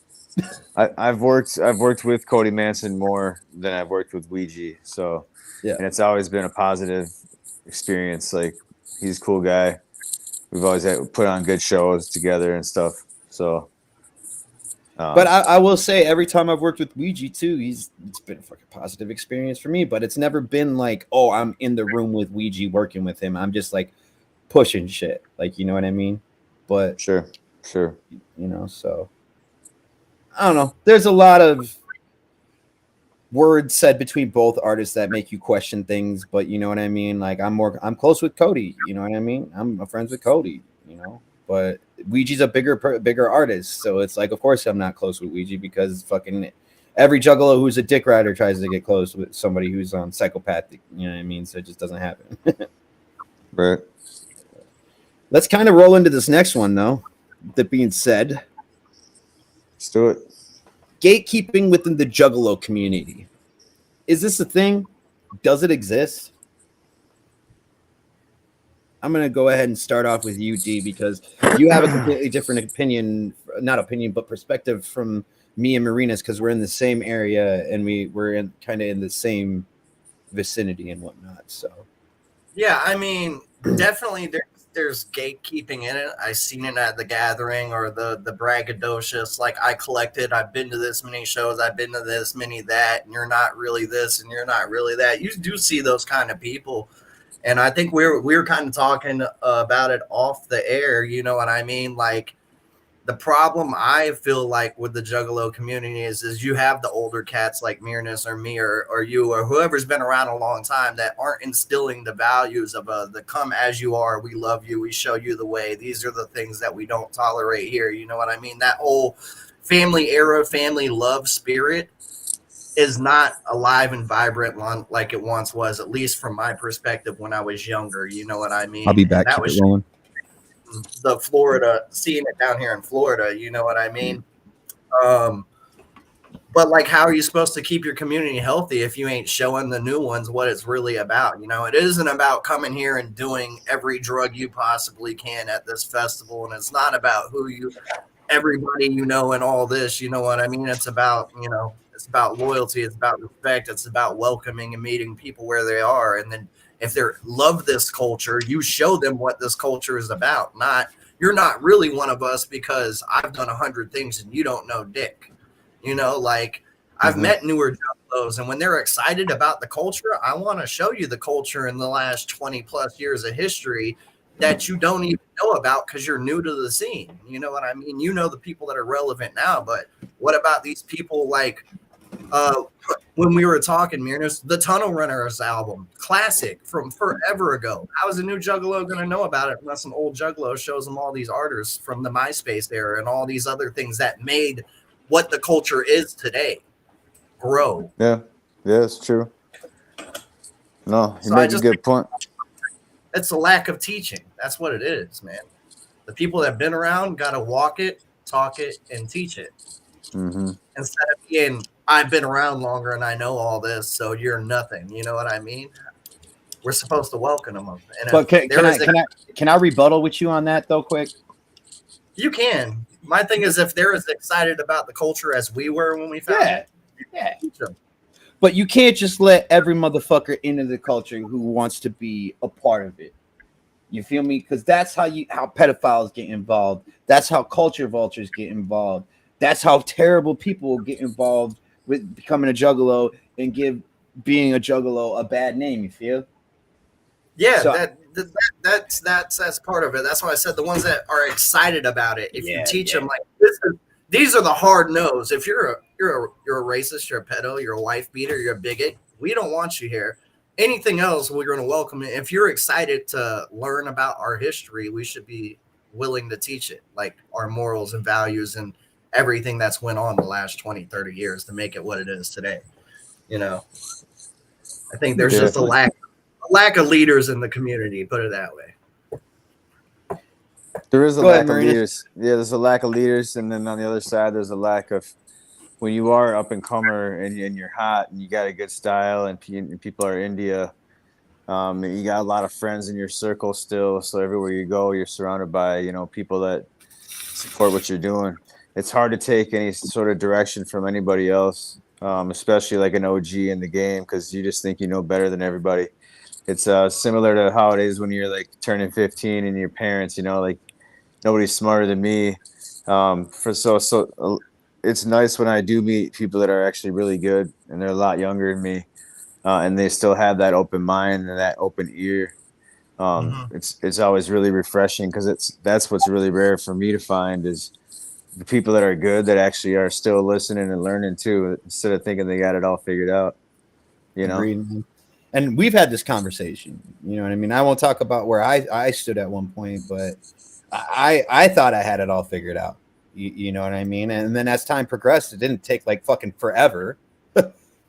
F: I've worked with Cody Manson more than I've worked with Ouija, so and it's always been a positive experience. Like he's a cool guy. We've always put on good shows together and stuff. So,
A: but I will say every time I've worked with Ouija too, it's been a fucking positive experience for me. But it's never been like, oh, I'm in the room with Ouija working with him. I'm just like pushing shit, like you know what I mean. But
F: sure,
A: you know, so. I don't know. There's a lot of words said between both artists that make you question things, but you know what I mean? Like I'm close with Cody, you know what I mean? I'm friends with Cody, you know, but Ouija's a bigger artist, so it's like, of course I'm not close with Ouija because fucking every juggalo who's a dick rider tries to get close with somebody who's on psychopathic. You know what I mean? So it just doesn't happen.
F: Right.
A: Let's kind of roll into this next one, though. That being said,
F: Let's do it.
A: gatekeeping within the juggalo community. Is this a thing? Does it exist? I'm going to go ahead and start off with you, D, because you have a completely different opinion, not opinion, but perspective from me and Marina's, because we're in the same area and we're kind of in the same vicinity and whatnot. So,
G: Yeah, I mean, definitely there's gatekeeping in it. I seen it at the gathering or the braggadocious. Like, I collected, I've been to this many shows, I've been to this many that, and you're not really this and you're not really that. You do see those kind of people. And I think we were kind of talking about it off the air. You know what I mean? Like, the problem I feel like with the Juggalo community is you have the older cats like Mirnus or me or you or whoever's been around a long time that aren't instilling the values of the come as you are. We love you. We show you the way. These are the things that we don't tolerate here. You know what I mean? That whole family era, family love spirit is not alive and vibrant like it once was, at least from my perspective when I was younger. You know what I mean?
A: I'll be back.
G: That
A: Keep
G: was
A: it rolling.
G: the Florida, seeing it down here in Florida, you know what I mean? But like, how are you supposed to keep your community healthy if you ain't showing the new ones what it's really about? You know, it isn't about coming here and doing every drug you possibly can at this festival. And it's not about everybody, you know, and all this, you know what I mean? It's about, you know, it's about loyalty. It's about respect. It's about welcoming and meeting people where they are. And then if they love this culture, you show them what this culture is about. Not, you're not really one of us because I've done 100 things and you don't know dick. You know, like, I've met newer juggalos, and when they're excited about the culture, I want to show you the culture in the last 20 plus years of history that you don't even know about because you're new to the scene. You know what I mean? You know the people that are relevant now, but what about these people like when we were talking, Mirnus, the Tunnel Runners album, classic from forever ago. How is a new juggalo going to know about it unless an old juggalo shows them all these artists from the MySpace era and all these other things that made what the culture is today grow?
F: Yeah, it's true. No, you
G: So
F: make a good point.
G: It's a lack of teaching. That's what it is, man. The people that have been around got to walk it, talk it, and teach it.
F: Mm-hmm.
G: Instead of being, I've been around longer and I know all this, so you're nothing. You know what I mean? We're supposed to welcome them. And
A: But can I rebuttal with you on that though, quick?
G: You can. My thing is, if they're as excited about the culture as we were when we found it,
A: Yeah.
G: teach them.
A: But you can't just let every motherfucker into the culture who wants to be a part of it. You feel me? Because that's how pedophiles get involved. That's how culture vultures get involved. That's how terrible people get involved with becoming a juggalo and give being a juggalo a bad name. You feel?
G: Yeah,
A: So-
G: that's part of it. That's why I said the ones that are excited about it. If you teach them like these are the hard no's. If you're a racist, you're a pedo, you're a wife beater, you're a bigot, we don't want you here. Anything else, we're going to welcome it. If you're excited to learn about our history, we should be willing to teach it, like our morals and values and everything that's went on the last 20, 30 years to make it what it is today. You know, I think there's just a lack of leaders in the community, put it that way.
F: There is a
A: Go
F: lack
A: ahead,
F: of
A: Marina.
F: leaders. Yeah, there's a lack of leaders, and then on the other side, there's a lack of when you are up and comer and you're hot and you got a good style and people are into you. You got a lot of friends in your circle still, so everywhere you go, you're surrounded by people that support what you're doing. It's hard to take any sort of direction from anybody else, especially like an OG in the game, because you just think you know better than everybody. It's similar to how it is when you're like turning 15 and your parents, like nobody's smarter than me. It's nice when I do meet people that are actually really good and they're a lot younger than me, and they still have that open mind and that open ear. It's always really refreshing because that's what's really rare for me to find is the people that are good that actually are still listening and learning too, instead of thinking they got it all figured out.
A: Agreed. And we've had this conversation, you know what I mean? I won't talk about where I stood at one point, but I thought I had it all figured out. You know what I mean? And then as time progressed, it didn't take like fucking forever.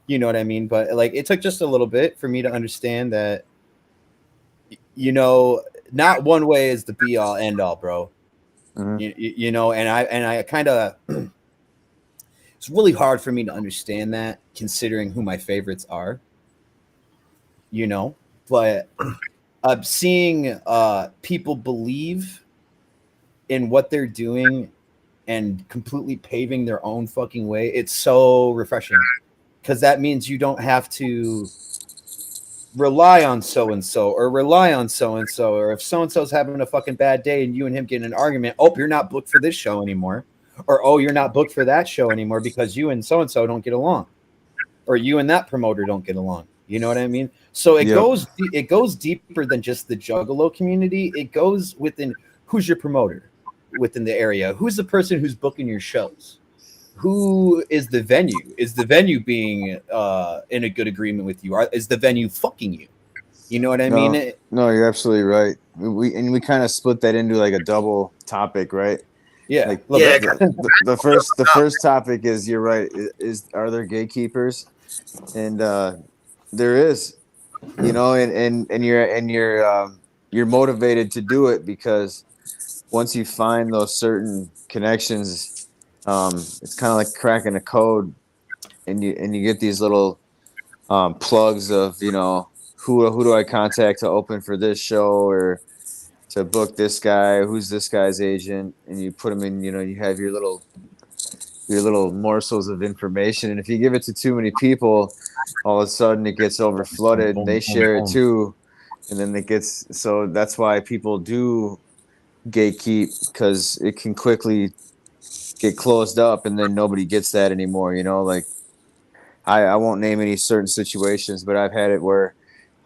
A: You know what I mean? But like it took just a little bit for me to understand that, you know, not one way is the be all end all, bro. You know, and I kind of it's really hard for me to understand that considering who my favorites are. You know, but seeing people believe in what they're doing and completely paving their own fucking way, it's so refreshing because that means you don't have to rely on so-and-so or rely on so-and-so, or if so-and-so's having a fucking bad day and you and him get in an argument, oh, you're not booked for this show anymore, or oh, you're not booked for that show anymore because you and so-and-so don't get along, or you and that promoter don't get along. You know what I mean? So it goes deeper than just the Juggalo community. It goes within who's your promoter within the area, who's the person who's booking your shows, who is the venue? Is the venue being in a good agreement with you? Is the venue fucking you? You know what I mean?
F: No, you're absolutely right. We kind of split that into like a double topic, right?
A: Yeah.
F: Like,
G: Yeah.
F: the first topic is, you're right. Are there gatekeepers? And there is, you know, and you're motivated to do it because once you find those certain connections, it's kind of like cracking a code, and you get these little plugs of, you know, who do I contact to open for this show or to book this guy, who's this guy's agent, and you put them in, you know, you have your little morsels of information, and if you give it to too many people, all of a sudden it gets over flooded and they share it too, and then it gets, so that's why people do gatekeep, because it can quickly get closed up and then nobody gets that anymore, you know. Like I won't name any certain situations, but I've had it where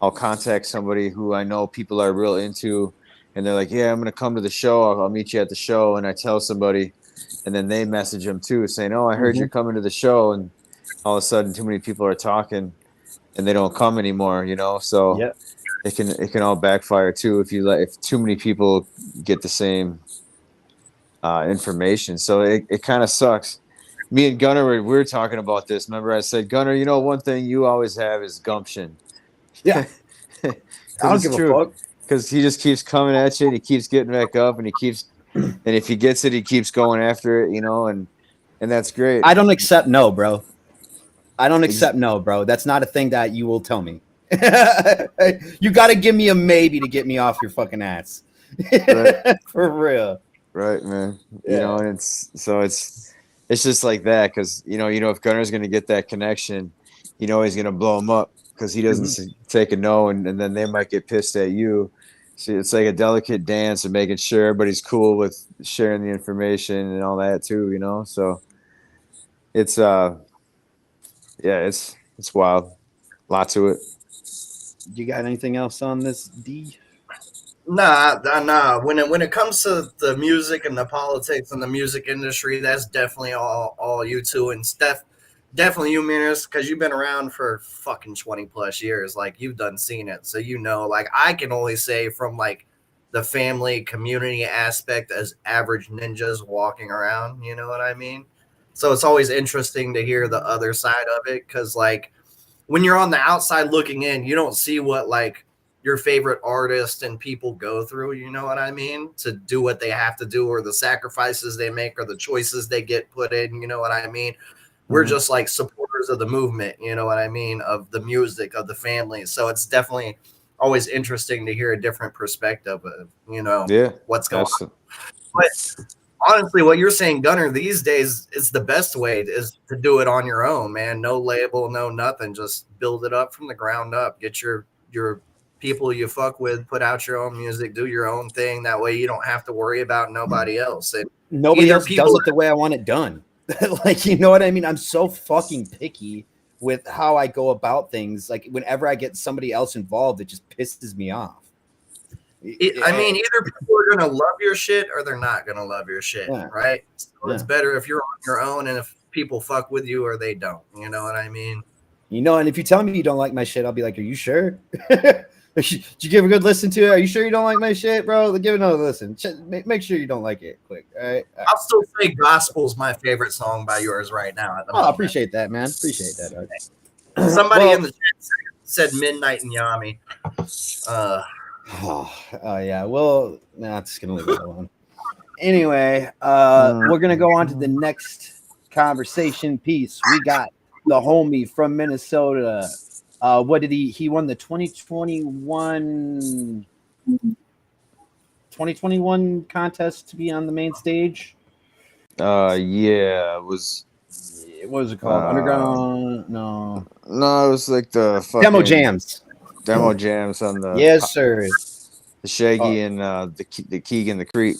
F: I'll contact somebody who I know people are real into, and they're like, yeah, I'm gonna come to the show, I'll meet you at the show, and I tell somebody, and then they message them too saying, oh, I heard you're coming to the show, and all of a sudden too many people are talking and they don't come anymore, you know. So it can all backfire too if too many people get the same information. So it kind of sucks. Me and Gunnar we were talking about this. Remember I said, Gunnar, you know, one thing you always have is gumption.
A: Yeah. I don't give a fuck.
F: Because he just keeps coming at you and he keeps getting back up, and and if he gets it, he keeps going after it, you know, and that's great.
A: I don't accept no, bro. I don't accept no, bro. That's not a thing that you will tell me. You got to give me a maybe to get me off your fucking ass. Right. For real.
F: Right, man. Yeah. You know, and it's just like that, because you know if Gunnar's going to get that connection, you know he's going to blow him up because he doesn't take a no, and then they might get pissed at you. So it's like a delicate dance of making sure everybody's cool with sharing the information and all that too, you know. So it's it's wild. Lot to it.
A: You got anything else on this, D?
G: Nah. When it comes to the music and the politics and the music industry, that's definitely all you two, and Steph, definitely you, Minas, because you've been around for fucking 20 plus years. Like, you've seen it, so you know. Like, I can only say from like the family community aspect as average ninjas walking around. You know what I mean? So it's always interesting to hear the other side of it, because like when you're on the outside looking in, you don't see what like your favorite artist and people go through, you know what I mean, to do what they have to do, or the sacrifices they make, or the choices they get put in, you know what I mean? We're just like supporters of the movement, you know what I mean, of the music, of the family. So it's definitely always interesting to hear a different perspective of, you know, what's going on. But honestly, what you're saying, Gunnar, these days is the best way is to do it on your own, man. No label, no nothing. Just build it up from the ground up. Get your people you fuck with, put out your own music, do your own thing. That way you don't have to worry about nobody else. And
A: nobody else does it the way I want it done. Like, you know what I mean? I'm so fucking picky with how I go about things. Like, whenever I get somebody else involved, it just pisses me off.
G: I mean, either people are going to love your shit or they're not going to love your shit, right? So it's better if you're on your own and if people fuck with you or they don't. You know what I mean?
A: You know, and if you tell me you don't like my shit, I'll be like, are you sure? Did you give a good listen to it? Are you sure you don't like my shit, bro? Give it another listen. Make sure you don't like it quick. All right.
G: I'll still say Gospel's my favorite song by yours right now. At the
A: I
G: moment.
A: appreciate that, man. Appreciate that.
G: Okay. Somebody in the chat said Midnight and Yami.
A: Oh yeah. Well, nah, just gonna leave it alone. Anyway, we're gonna go on to the next conversation piece. We got the homie from Minnesota. What did he won the 2021 contest to be on the main stage?
F: Yeah, it was.
A: What was it called? Underground? No,
F: it was like the fucking
A: Demo Jams.
F: Demo Jams on the
A: Yes, sir.
F: the Shaggy and the Keegan the Creep.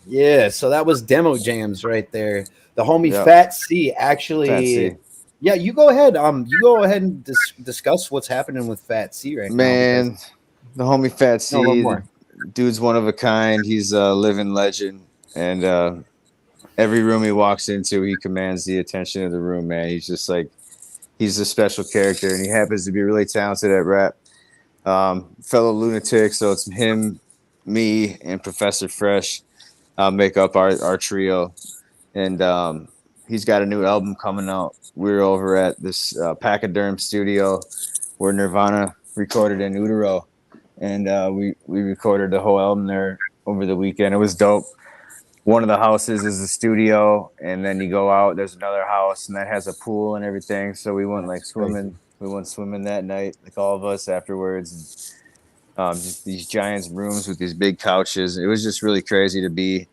A: Yeah, so that was Demo Jams right there. The homie
F: Yeah.
A: Fat C actually.
F: Fat C.
A: Yeah, you go ahead. You go ahead and discuss what's happening with Fat C right now.
F: Man, the homie Fat C,
A: No, a little more.
F: dude's one of a kind. He's a living legend, and every room he walks into, he commands the attention of the room. Man, he's just like he's a special character, and he happens to be really talented at rap. Fellow lunatic, so it's him, me, and Professor Fresh make up our trio, and he's got a new album coming out. We're over at this Pachyderm studio where Nirvana recorded in Utero, and we recorded the whole album there over the weekend. It was dope. One of the houses is the studio, and then you go out, there's another house, and that has a pool and everything. So we went like swimming. We went swimming that night, like all of us afterwards. And, just these giant rooms with these big couches. It was just really crazy to be.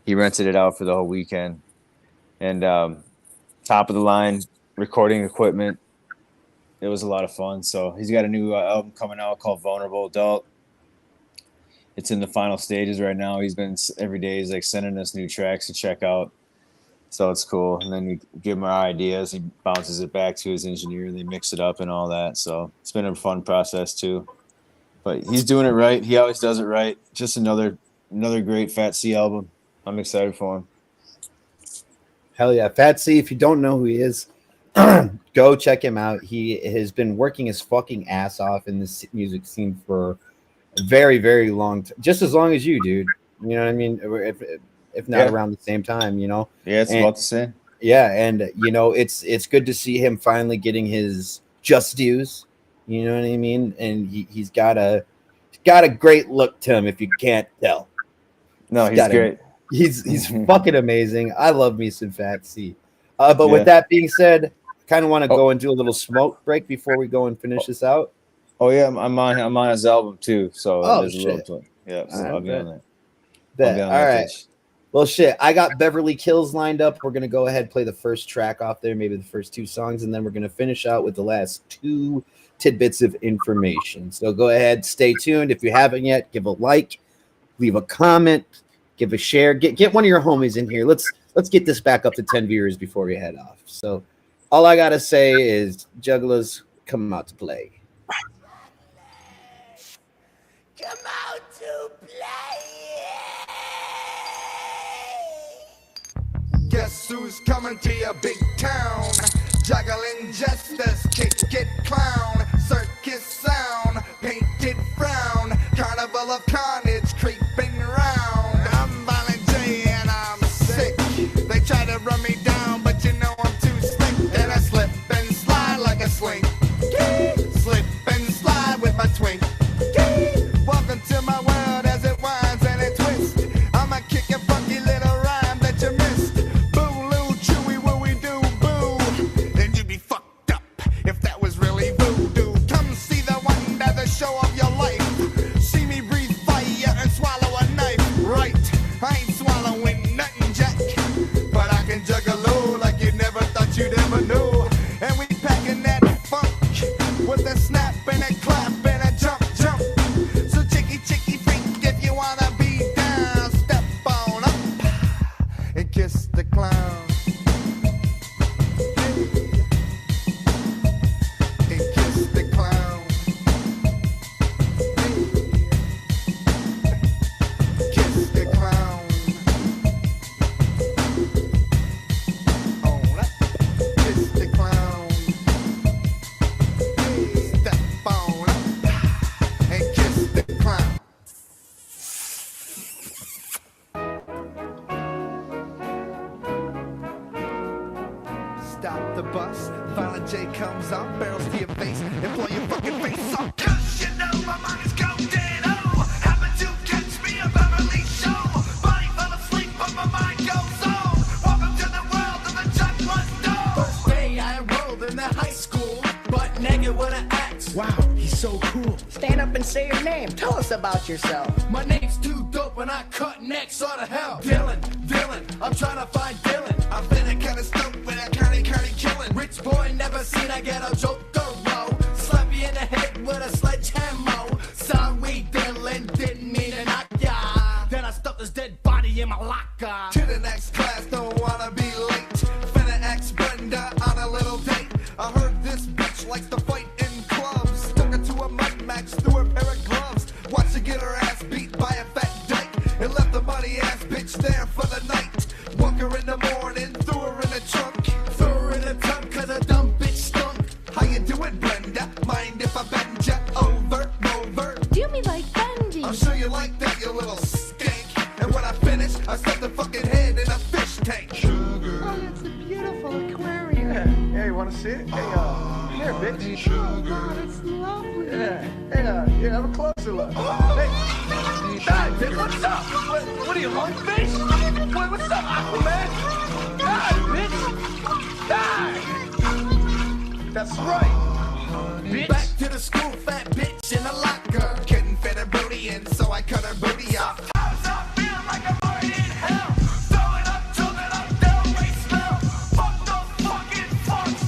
F: He rented it out for the whole weekend. And top of the line recording equipment. It was a lot of fun. So he's got a new album coming out called Vulnerable Adult. It's in the final stages right now. He's been every day. He's like sending us new tracks to check out. So it's cool. And then we give him our ideas. He bounces it back to his engineer. They mix it up and all that. So it's been a fun process too. But he's doing it right. He always does it right. Just another great Fat C album. I'm excited for him.
A: Hell yeah. Fat C, if you don't know who he is, go check him out. He has been working his fucking ass off in this music scene for a very, very long time. Just as long as you, dude. You know what I mean? If not around the same time, you know?
F: Yeah, it's about the same.
A: Yeah, and, you know, it's good to see him finally getting his just dues. You know what I mean? And he's got a great look to him, if you can't tell.
F: No, he's great.
A: He's fucking amazing. I love me some Fat C. But with that being said, I kind of want to go and do a little smoke break before we go and finish this out.
F: Oh yeah, I'm on his album too. So there's a little so I'll be on that.
A: All right. Well, shit, I got Beverly Kills lined up. We're gonna go ahead play the first track off there, maybe the first two songs, and then we're gonna finish out with the last two tidbits of information. So go ahead, stay tuned. If you haven't yet, give a like, leave a comment, give a share, get one of your homies in here. Let's get this back up to 10 viewers before we head off. So all I gotta say is Juggalos, come out to play.
E: Come out to play.
B: Guess who's coming to your big town? Juggling justice, kick it clown, circus sound, painted frown, carnival of carnage creeping round. I'm Violent J and I'm sick. They try to run me down, but you know I'm too slick. And I slip and slide like a swing. Slip and slide with my twink. Welcome to my world as it winds and it twists. I'ma kick a funky little rhyme that you missed. Boo, loo, chewy, what we do, boo. Then you be fucked up Violent J comes out, barrels to your face, and blow your fucking face off. Cause you know my mind is going dead. Oh, happened to catch me a Beverly show. Body fell asleep, but my mind goes on. Welcome to the world of the Juggalo dog.
H: First day I enrolled in the high school, but naked with an axe.
B: Wow, he's so cool.
I: Stand up and say your name. Tell us about yourself.
H: My name's too dope and I cut necks out of hell. Dylan, I'm trying to find Dylan.
B: I'm feeling kinda stoked with that curly killing.
H: Rich boy, never seen a ghetto joker roll. Slap you in the head with a sledgehammer. Sorry, Dylan, didn't mean to knock ya. Then I stuffed his dead body in my locker.
B: To the next class, don't wanna be late. Finna ask Brenda on a little date. I heard this bitch likes to fight in clubs. Stuck her to a mud match through a pair of gloves. Watched her get her ass beat by a fat dyke. And left the money ass bitch there for the night. Woke her in the morning, threw her in the trunk.
H: Threw her in the tub cause a dumb bitch stunk.
B: How you doing, Brenda? Mind if I bend ya over?
J: Do me like Benji.
B: I'm sure you like that, you little skank. And when I finish, I stuff the fucking head in a fish tank. Sugar.
I: Oh, it's a beautiful aquarium.
B: Hey, you wanna see it? Hey, here, bitch.
I: Oh, it's lovely.
B: Here, have a closer look. Hey,
H: Hey, bitch, what's up? What are you, lungfish? What's up, Aquaman? Die, bitch! Die!
B: that's right.
H: Bitch. Back to the school, fat bitch in the locker.
B: Couldn't fit her booty in, so I cut her booty off.
H: How's I feel like I'm already in hell? Throwing up children up downway smell. Fuck those fucking fucks.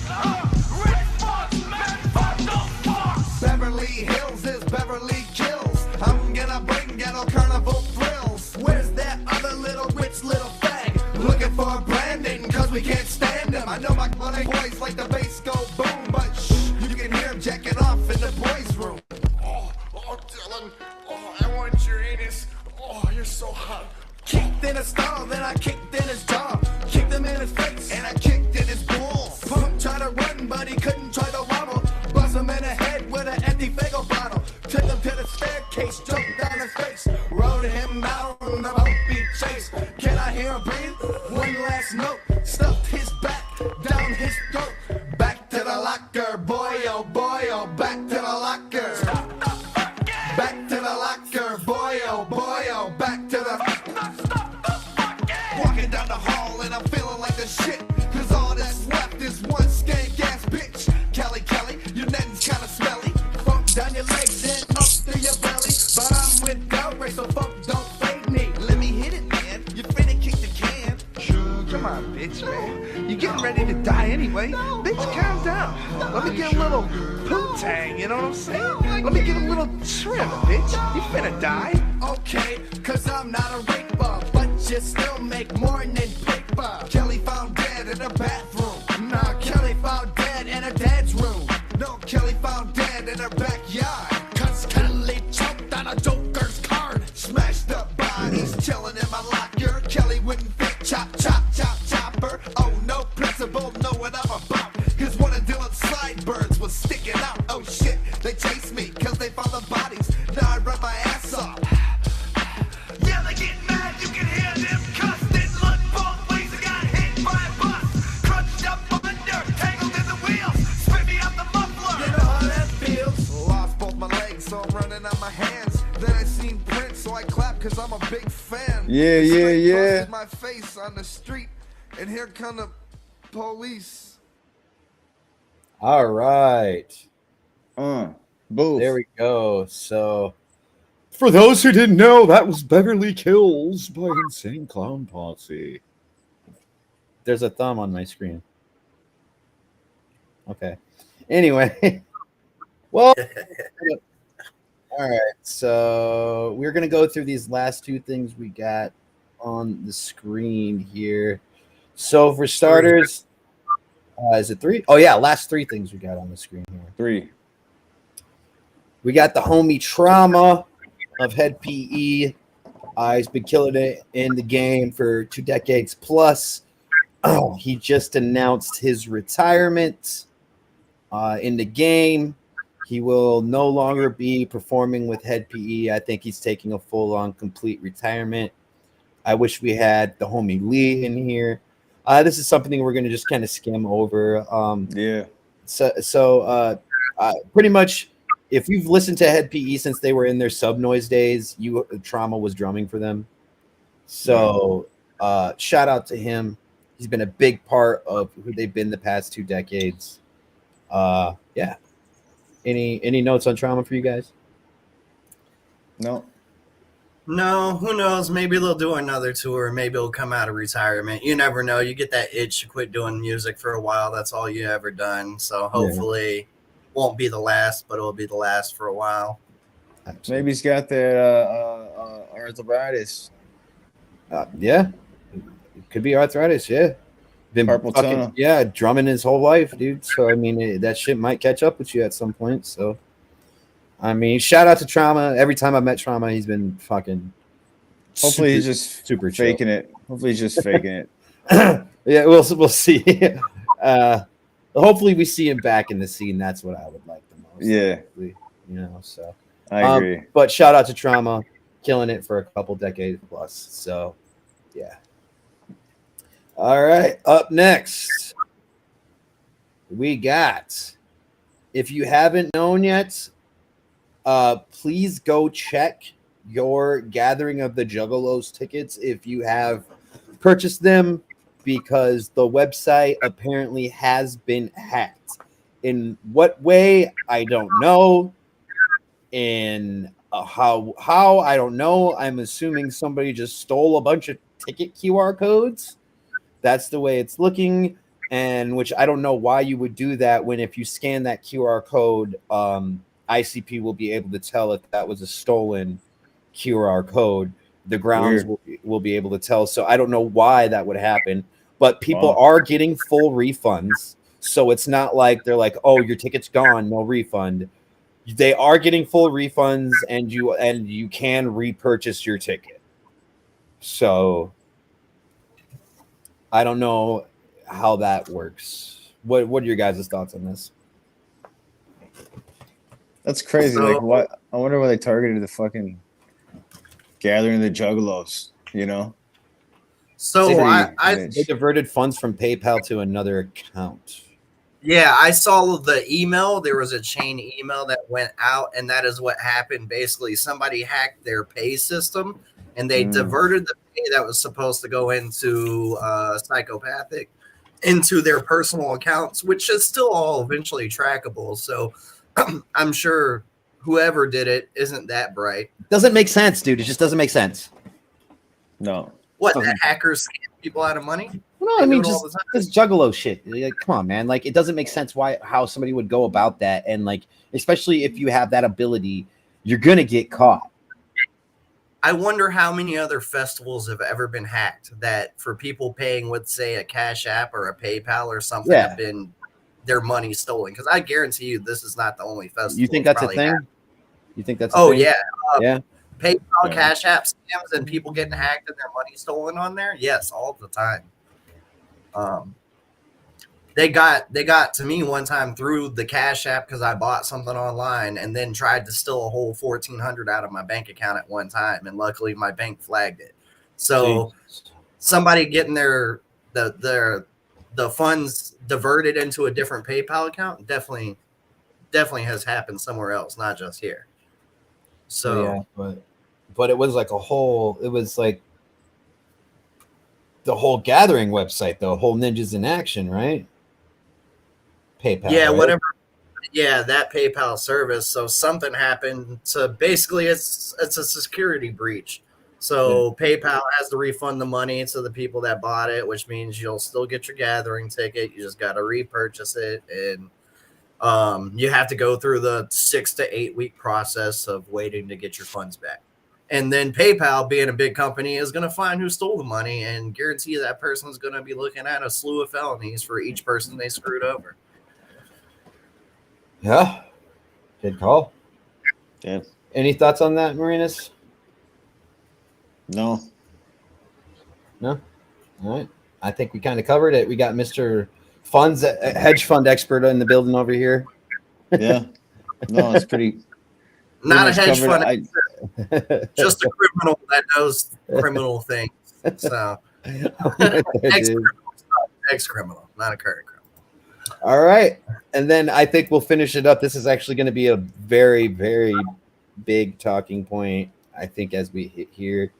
H: Rich fucks, man, fuck those fucks.
B: Beverly Hills is Beverly Kills. I'm gonna bring ghetto carnival thrills.
H: Where's that other little rich little fag?
B: Looking for Brandon, cause we can't stand him. I know my money boys like the bass go boom, but shh, you can hear him jacking off in the boys' room.
H: Oh, Dylan. Oh, I want your anus. Oh, you're so hot. Kicked in his stall, then I kicked in his jaw. Kicked him in his face,
B: And I kicked in his balls.
H: Punk tried to run, but he couldn't try to wobble. Bust him in the head with an empty Fago bottle. Took him to the staircase, jumped down his face. Rode him out on the bumpy chase. Can I hear him breathe? One last note. Stuffed his back down his throat. Back to the locker, boy, oh, back to the locker. Back to the locker, boy, oh, back to the.
B: Walking down the hall and I'm feeling like the shit. Cause all that's left is one skank ass bitch. Kelly, your netting's kinda smelly.
H: Funk down your legs and up through your belly. But I'm with Delray, so funk don't fade me.
B: Let me hit it, man. You finna kick the can. Come on, bitch, man. You getting ready to die anyway. Bitch, calm down. Let me get a little poontang, you know what I'm saying? Let me get a little trim, bitch. You finna die.
H: Okay, cause I'm not a raper, but you still make morning paper.
B: Kelly found dead in her bathroom.
H: Nah, Kelly found dead in her dad's room.
B: No, Kelly found dead in her backyard.
H: Cause Kelly choked on a joker's card.
B: Smashed up bodies chilling in my locker. Kelly wouldn't fit. Chopper. Oh, no principle, know what I'm about. Cause one of Dylan's sideburns was sticking out. Oh shit, they chased me cause they found the bodies. Now I run my ass off.
H: Yeah, they get mad, you can hear them cuss. Then look both ways, I got hit by a bus. Crunched up under, tangled in the wheels. Spit me out the muffler. You know how that feels.
B: Lost both my legs, so I'm running on my hands. Then I seen Prince, so I clapped cause I'm a big fan.
F: Yeah,
B: The straight
F: yeah.
B: busted my face on the street, and here come the police.
A: All right.
F: Both.
A: There we go. So, for those who didn't know, that was Beverly Kills by Insane Clown Posse. There's a thumb on my screen. Okay. Anyway. Well, all right. So, we're going to go through these last two things we got on the screen here. So, for starters, is it 3? Oh, yeah. Last 3 things we got on the screen here.
F: 3.
A: We got the homie Trauma of Head PE. He's been killing it in the game for 2 decades plus. He just announced his retirement in the game. He will no longer be performing with Head PE. I think he's taking a full-on complete retirement. I wish we had the homie Lee in here. This is something we're going to just kind of skim over.
F: Yeah.
A: So pretty much, if you've listened to Head PE since they were in their Sub Noise days, Trauma was drumming for them. So shout out to him. He's been a big part of who they've been the past 2 decades. Yeah. Any notes on Trauma for you guys?
F: No.
G: No, who knows? Maybe they'll do another tour. Maybe they'll come out of retirement. You never know. You get that itch to quit doing music for a while. That's all you ever done. So hopefully won't be the last, but it'll be the last for a while.
F: Maybe he's got that arthritis.
A: Yeah. It could be arthritis, yeah. Been
F: Carpal tunnel.
A: Yeah, drumming his whole life, dude. So I mean, that shit might catch up with you at some point. So I mean, shout out to Trauma. Every time I've met Trauma, he's been fucking.
F: Hopefully, he's just
A: super
F: faking it. Hopefully, he's just faking it.
A: Yeah, we'll see. Hopefully, we see him back in the scene. That's what I would like the most.
F: Yeah,
A: hopefully, So
F: I agree.
A: But shout out to Trauma, killing it for a couple decades plus. So, yeah. All right, up next, we got. If you haven't known yet. Please go check your Gathering of the Juggalos tickets if you have purchased them, because the website apparently has been hacked. In what way, I don't know. In how I don't know. I'm assuming somebody just stole a bunch of ticket QR codes. That's the way it's looking, and which I don't know why you would do that when if you scan that QR code, ICP will be able to tell if that was a stolen QR code. The grounds will be able to tell. So I don't know why that would happen, but people are getting full refunds. So it's not like they're like, oh, your ticket's gone, no refund. They are getting full refunds, and you can repurchase your ticket. So I don't know how that works. What are your guys' thoughts on this?
F: That's crazy.
G: So,
F: like, what? I wonder why they targeted the fucking Gathering of the Juggalos. You know.
G: So
A: they diverted funds from PayPal to another account.
G: Yeah, I saw the email. There was a chain email that went out, and that is what happened. Basically, somebody hacked their pay system, and they diverted the pay that was supposed to go into psychopathic into their personal accounts, which is still all eventually trackable. So I'm sure whoever did it isn't that bright.
A: Doesn't make sense, dude. It just doesn't make sense.
F: No.
G: What, the hackers scam people out of money?
A: No, I mean, just this Juggalo shit. Like, come on, man. Like, it doesn't make sense how somebody would go about that. And, like, especially if you have that ability, you're going to get caught.
G: I wonder how many other festivals have ever been hacked that for people paying with, say, a Cash App or a PayPal or something have been their money stolen. Because I guarantee you this is not the only festival.
A: You think that's a thing? You think that's a thing?
G: Yeah.
A: Yeah.
G: PayPal, Cash App scams and people getting hacked and their money stolen on there? Yes, all the time. They got to me one time through the Cash App because I bought something online and then tried to steal a whole $1,400 out of my bank account at one time, and luckily my bank flagged it. So somebody getting the funds diverted into a different PayPal account definitely has happened somewhere else, not just here. So
A: yeah, but it was like it was like the whole Gathering website, the whole Ninjas in Action, right? PayPal.
G: Yeah,
A: right?
G: whatever. Yeah, that PayPal service. So something happened. So basically, it's a security breach. So PayPal has to refund the money to the people that bought it, which means you'll still get your Gathering ticket. You just got to repurchase it, and you have to go through the 6 to 8 week process of waiting to get your funds back. And then PayPal, being a big company, is going to find who stole the money and guarantee that person is going to be looking at a slew of felonies for each person they screwed over.
A: Yeah. Good call.
F: Yeah.
A: Any thoughts on that, Marinas?
F: No.
A: All right. I think we kind of covered it. We got Mr. Funds, hedge fund expert in the building over here.
F: Yeah. No, it's pretty.
G: Not a hedge fund, just a criminal that knows criminal things. So,
A: Dude.
G: ex-criminal, not a current criminal.
A: All right. And then I think we'll finish it up. This is actually going to be a very, very big talking point, I think, as we hit here.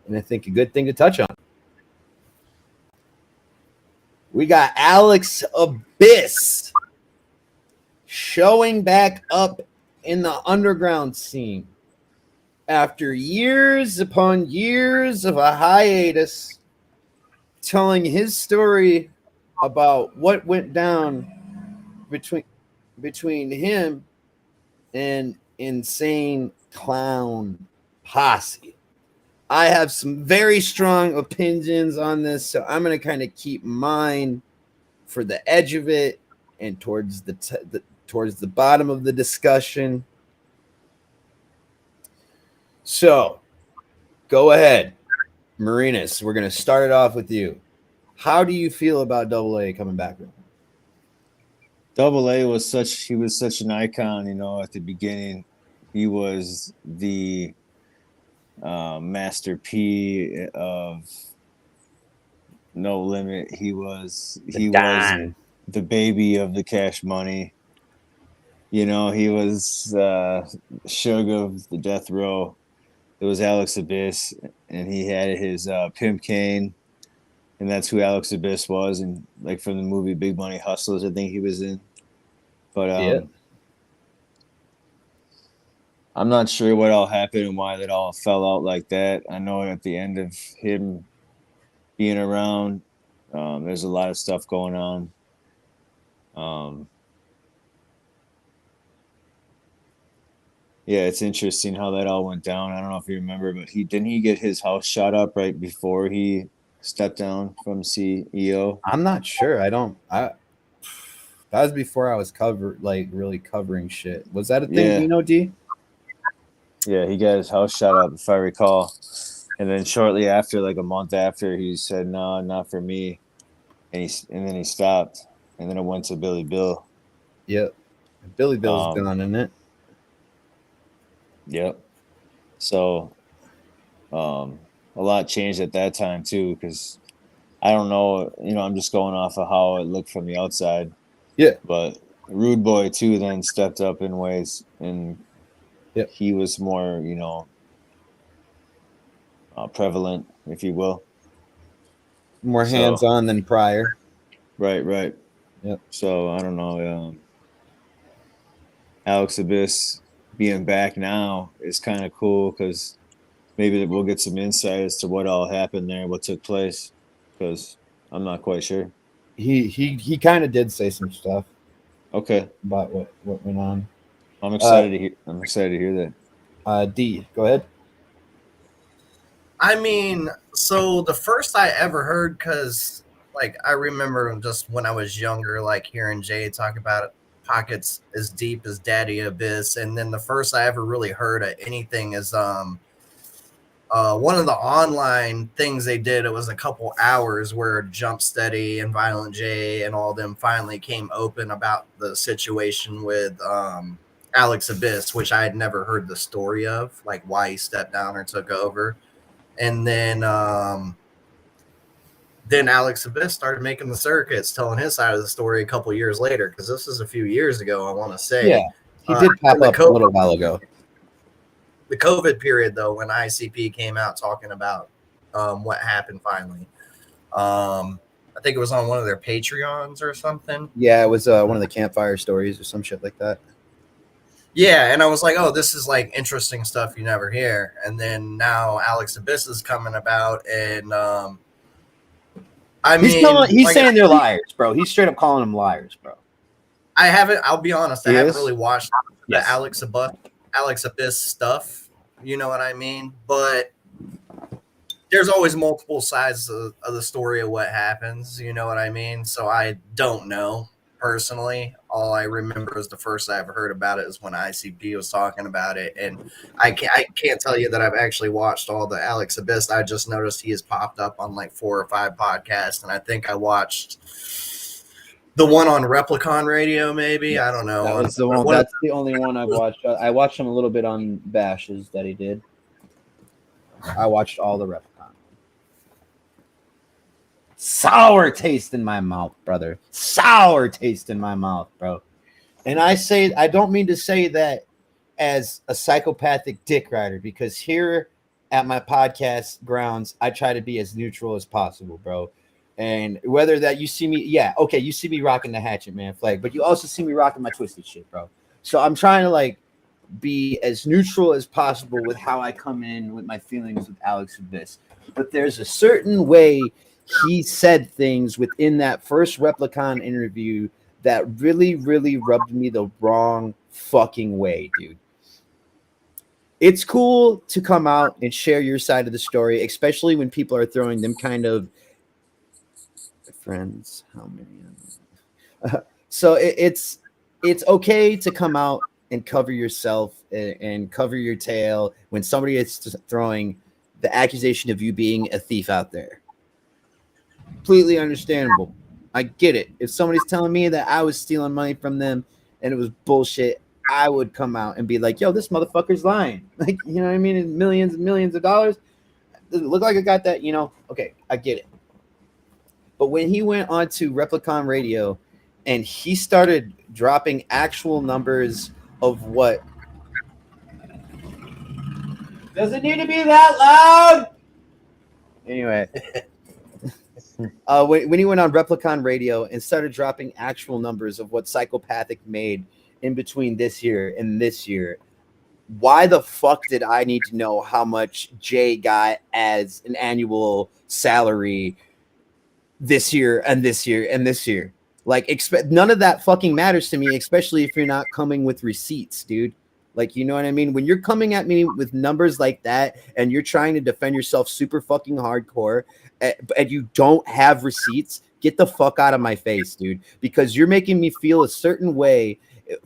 A: And I think a good thing to touch on. We got Alex Abyss showing back up in the underground scene after years upon years of a hiatus, telling his story about what went down between him and Insane Clown Posse. I have some very strong opinions on this, so I'm going to kind of keep mine for the edge of it and towards the bottom of the discussion. So, go ahead, Marinas. We're going to start it off with you. How do you feel about AA coming back?
F: AA was such an icon, you know, at the beginning. He was the Master P of No Limit. He was the baby of the Cash Money. You know, he was Shug of the Death Row. It was Alex Abyss, and he had his pimp cane, and that's who Alex Abyss was. And like from the movie Big Money Hustlers, I think he was in. But
A: yeah.
F: I'm not sure what all happened and why that all fell out like that. I know at the end of him being around, there's a lot of stuff going on. Yeah, it's interesting how that all went down. I don't know if you remember, but he get his house shot up right before he stepped down from CEO.
A: I'm not sure. That was before I was really covering shit. Was that a thing?
F: Yeah.
A: You know, D?
F: Yeah, he got his house shot up, if I recall. And then shortly after, like a month after, he said, "No, not for me." And then he stopped. And then it went to Billy Bill.
A: Yep. Billy Bill's gone, isn't it?
F: Yep. So a lot changed at that time too, because I don't know, you know, I'm just going off of how it looked from the outside.
A: Yeah.
F: But Rude Boy too then stepped up in ways, and he was more, you know, prevalent, if you will.
A: More hands-on than prior.
F: Right.
A: Yep.
F: So I don't know. Alex Abyss being back now is kind of cool, because maybe we'll get some insight as to what all happened there, what took place, because I'm not quite sure.
A: He kind of did say some stuff.
F: Okay.
A: About what went on.
F: I'm excited to hear
A: that. D, go ahead.
G: I mean, so the first I ever heard, because like I remember just when I was younger, like hearing Jay talk about it, pockets as deep as Daddy Abyss, and then the first I ever really heard of anything is one of the online things they did. It was a couple hours where Jump Steady and Violent J and all them finally came open about the situation with Alex Abyss, which I had never heard the story of, like why he stepped down or took over. And then Alex Abyss started making the circuits, telling his side of the story a couple years later, because this is a few years ago, I want to say.
A: Yeah, he did pop up a little while ago.
G: The COVID period, though, when ICP came out talking about what happened finally. I think it was on one of their Patreons or something.
A: Yeah, it was one of the campfire stories or some shit like that.
G: Yeah, and I was like, oh, this is like interesting stuff you never hear. And then now Alex Abyss is coming about, and
A: he's saying they're liars, bro. He's straight up calling them liars, bro.
G: I'll be honest, I haven't really watched the
A: Yes.
G: Alex Abyss stuff, you know what I mean? But there's always multiple sides of the story of what happens, you know what I mean? So I don't know personally. All I remember is the first I ever heard about it is when ICP was talking about it, and I can't tell you that I've actually watched all the Alex Abyss. I just noticed he has popped up on like 4 or 5 podcasts, and I think I watched the one on Replicon Radio, maybe.
A: Yeah,
G: I don't know.
A: That was the one. That's the only one I've watched. I watched him a little bit on Bashes that he did. I watched all the Replicon. sour taste in my mouth, brother. Sour taste in my mouth, bro. And I don't mean to say that as a psychopathic dick rider, because here at my podcast grounds, I try to be as neutral as possible, bro. And whether that you see me, you see me rocking the Hatchet Man flag, but you also see me rocking my Twiztid shit, bro. So I'm trying to like be as neutral as possible with how I come in with my feelings with Alex Abyss. But there's a certain way he said things within that first Replicon interview that really, really rubbed me the wrong fucking way, dude. It's cool to come out and share your side of the story, especially when people are throwing them kind of friends. How many? So it's okay to come out and cover yourself and cover your tail when somebody is throwing the accusation of you being a thief out there. Completely understandable. I get it. If somebody's telling me that I was stealing money from them and it was bullshit, I would come out and be like, yo, this motherfucker's lying. Like, you know what I mean? And millions of dollars. Does it look like I got that? You know, okay, I get it. But when he went on to Replicon Radio and he started dropping actual numbers of what. Does it need to be that loud? Anyway. When he went on Replicon Radio and started dropping actual numbers of what Psychopathic made in between this year and this year, why the fuck did I need to know how much Jay got as an annual salary this year and this year and this year? Like, none of that fucking matters to me, especially if you're not coming with receipts, dude. Like, you know what I mean? When you're coming at me with numbers like that and you're trying to defend yourself super fucking hardcore and you don't have receipts, get the fuck out of my face, dude, because you're making me feel a certain way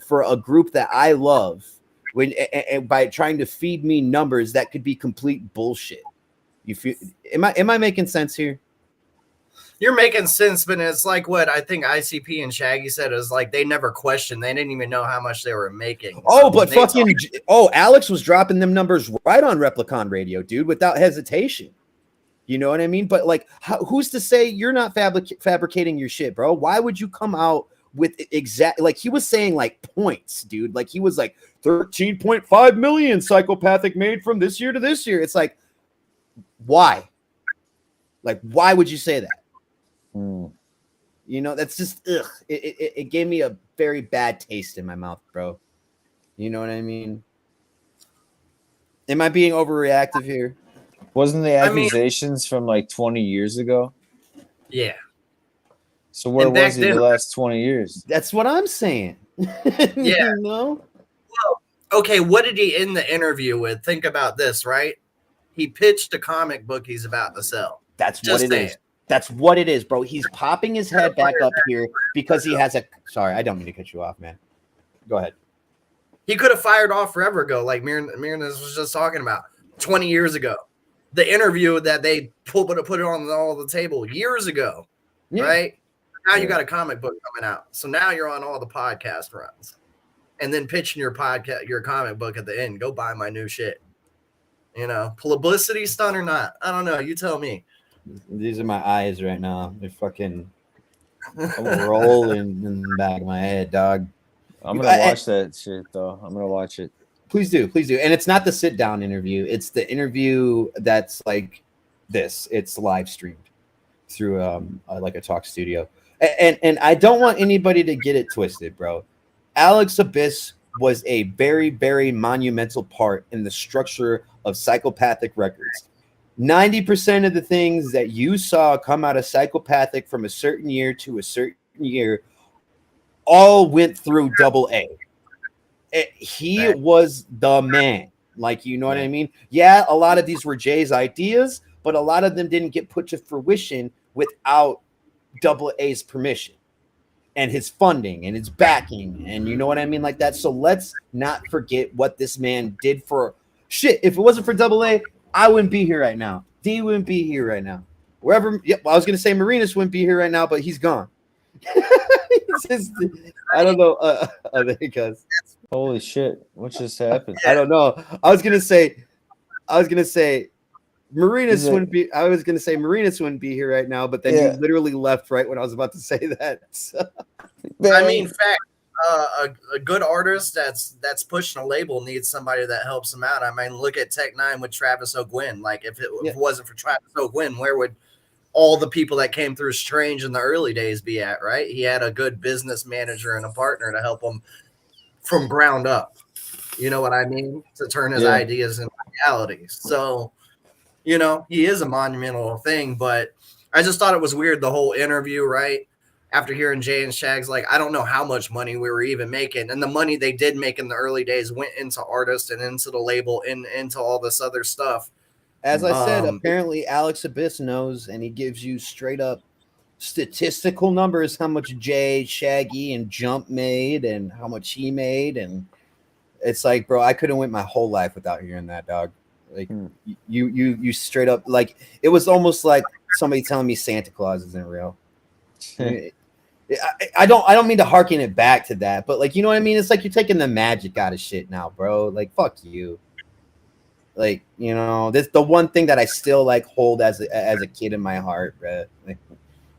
A: for a group that I love when by trying to feed me numbers that could be complete bullshit. You feel? Am I making sense here?
G: You're making sense, but it's like what I think ICP and Shaggy said is like they never questioned. They didn't even know how much they were making.
A: Oh, but fucking Alex was dropping them numbers right on Replicon Radio, dude, without hesitation. You know what I mean? But like, who's to say you're not fabricating your shit, bro? Why would you come out with like he was saying like points, dude? Like he was like 13.5 million Psychopathic made from this year to this year. It's like, why? Like, why would you say that? You know, that's just ugh. It gave me a very bad taste in my mouth, bro. You know what I mean? Am I being overreactive here?
F: Wasn't the accusations from like 20 years ago?
G: Yeah.
F: So where was he the last 20 years?
A: That's what I'm saying.
G: Yeah.
A: You know?
G: Well, okay, what did he end the interview with? Think about this, right? He pitched a comic book he's about to sell.
A: That's what it is. That's what it is, bro. He's popping his head back up here because he has a. Sorry, I don't mean to cut you off, man. Go ahead.
G: He could have fired off forever ago, like Mirnas was just talking about 20 years ago. The interview that they put it on all the table years ago, right? Now you got a comic book coming out, so now you're on all the podcast runs, and then pitching your comic book at the end. Go buy my new shit. You know, publicity stunt or not? I don't know. You tell me.
A: These are my eyes right now. They're fucking rolling in the back of my head, dog.
F: I'm gonna watch that shit though. I'm gonna watch it.
A: Please do. And it's not the sit down interview. It's the interview that's like this. It's live streamed through like a talk studio. And I don't want anybody to get it twisted, bro. Alex Abyss was a very, very monumental part in the structure of Psychopathic Records. 90% of the things that you saw come out of Psychopathic from a certain year to a certain year all went through Double A. He was the man. Like, you know what I mean? Yeah, a lot of these were Jay's ideas, but a lot of them didn't get put to fruition without Double A's permission and his funding and his backing. And you know what I mean? Like that. So let's not forget what this man did for shit. If it wasn't for Double A, I wouldn't be here right now. D wouldn't be here right now. Wherever, I was going to say Marinas wouldn't be here right now, but he's gone. I don't know. There he goes.
F: Holy shit! What just happened?
A: I don't know. I was gonna say, Marinus wouldn't be. I was going to say Marinus wouldn't be here right now, but then you literally left right when I was about to say that. So.
G: I mean, fact, a good artist that's pushing a label needs somebody that helps them out. I mean, look at Tech Nine with Travis O'Gwen. Like, if it wasn't for Travis O'Gwen, where would all the people that came through Strange in the early days be at? Right? He had a good business manager and a partner to help him from ground up. You know what I mean? To turn his ideas into reality. So, you know, he is a monumental thing, but I just thought it was weird, the whole interview, right? After hearing Jay and Shag's, like, I don't know how much money we were even making. And the money they did make in the early days went into artists and into the label and into all this other stuff.
A: As I said, apparently Alex Abyss knows, and he gives you straight up statistical numbers, how much Jay, Shaggy, and Jump made and how much he made. And it's like, bro, I couldn't went my whole life without hearing that, dog. Like you straight up, like, it was almost like somebody telling me Santa Claus isn't real. I don't mean to harken it back to that, but like, you know what I mean? It's like you're taking the magic out of shit now, bro. Like, fuck you. Like, you know, this the one thing that I still like hold as a kid in my heart, bro. Like,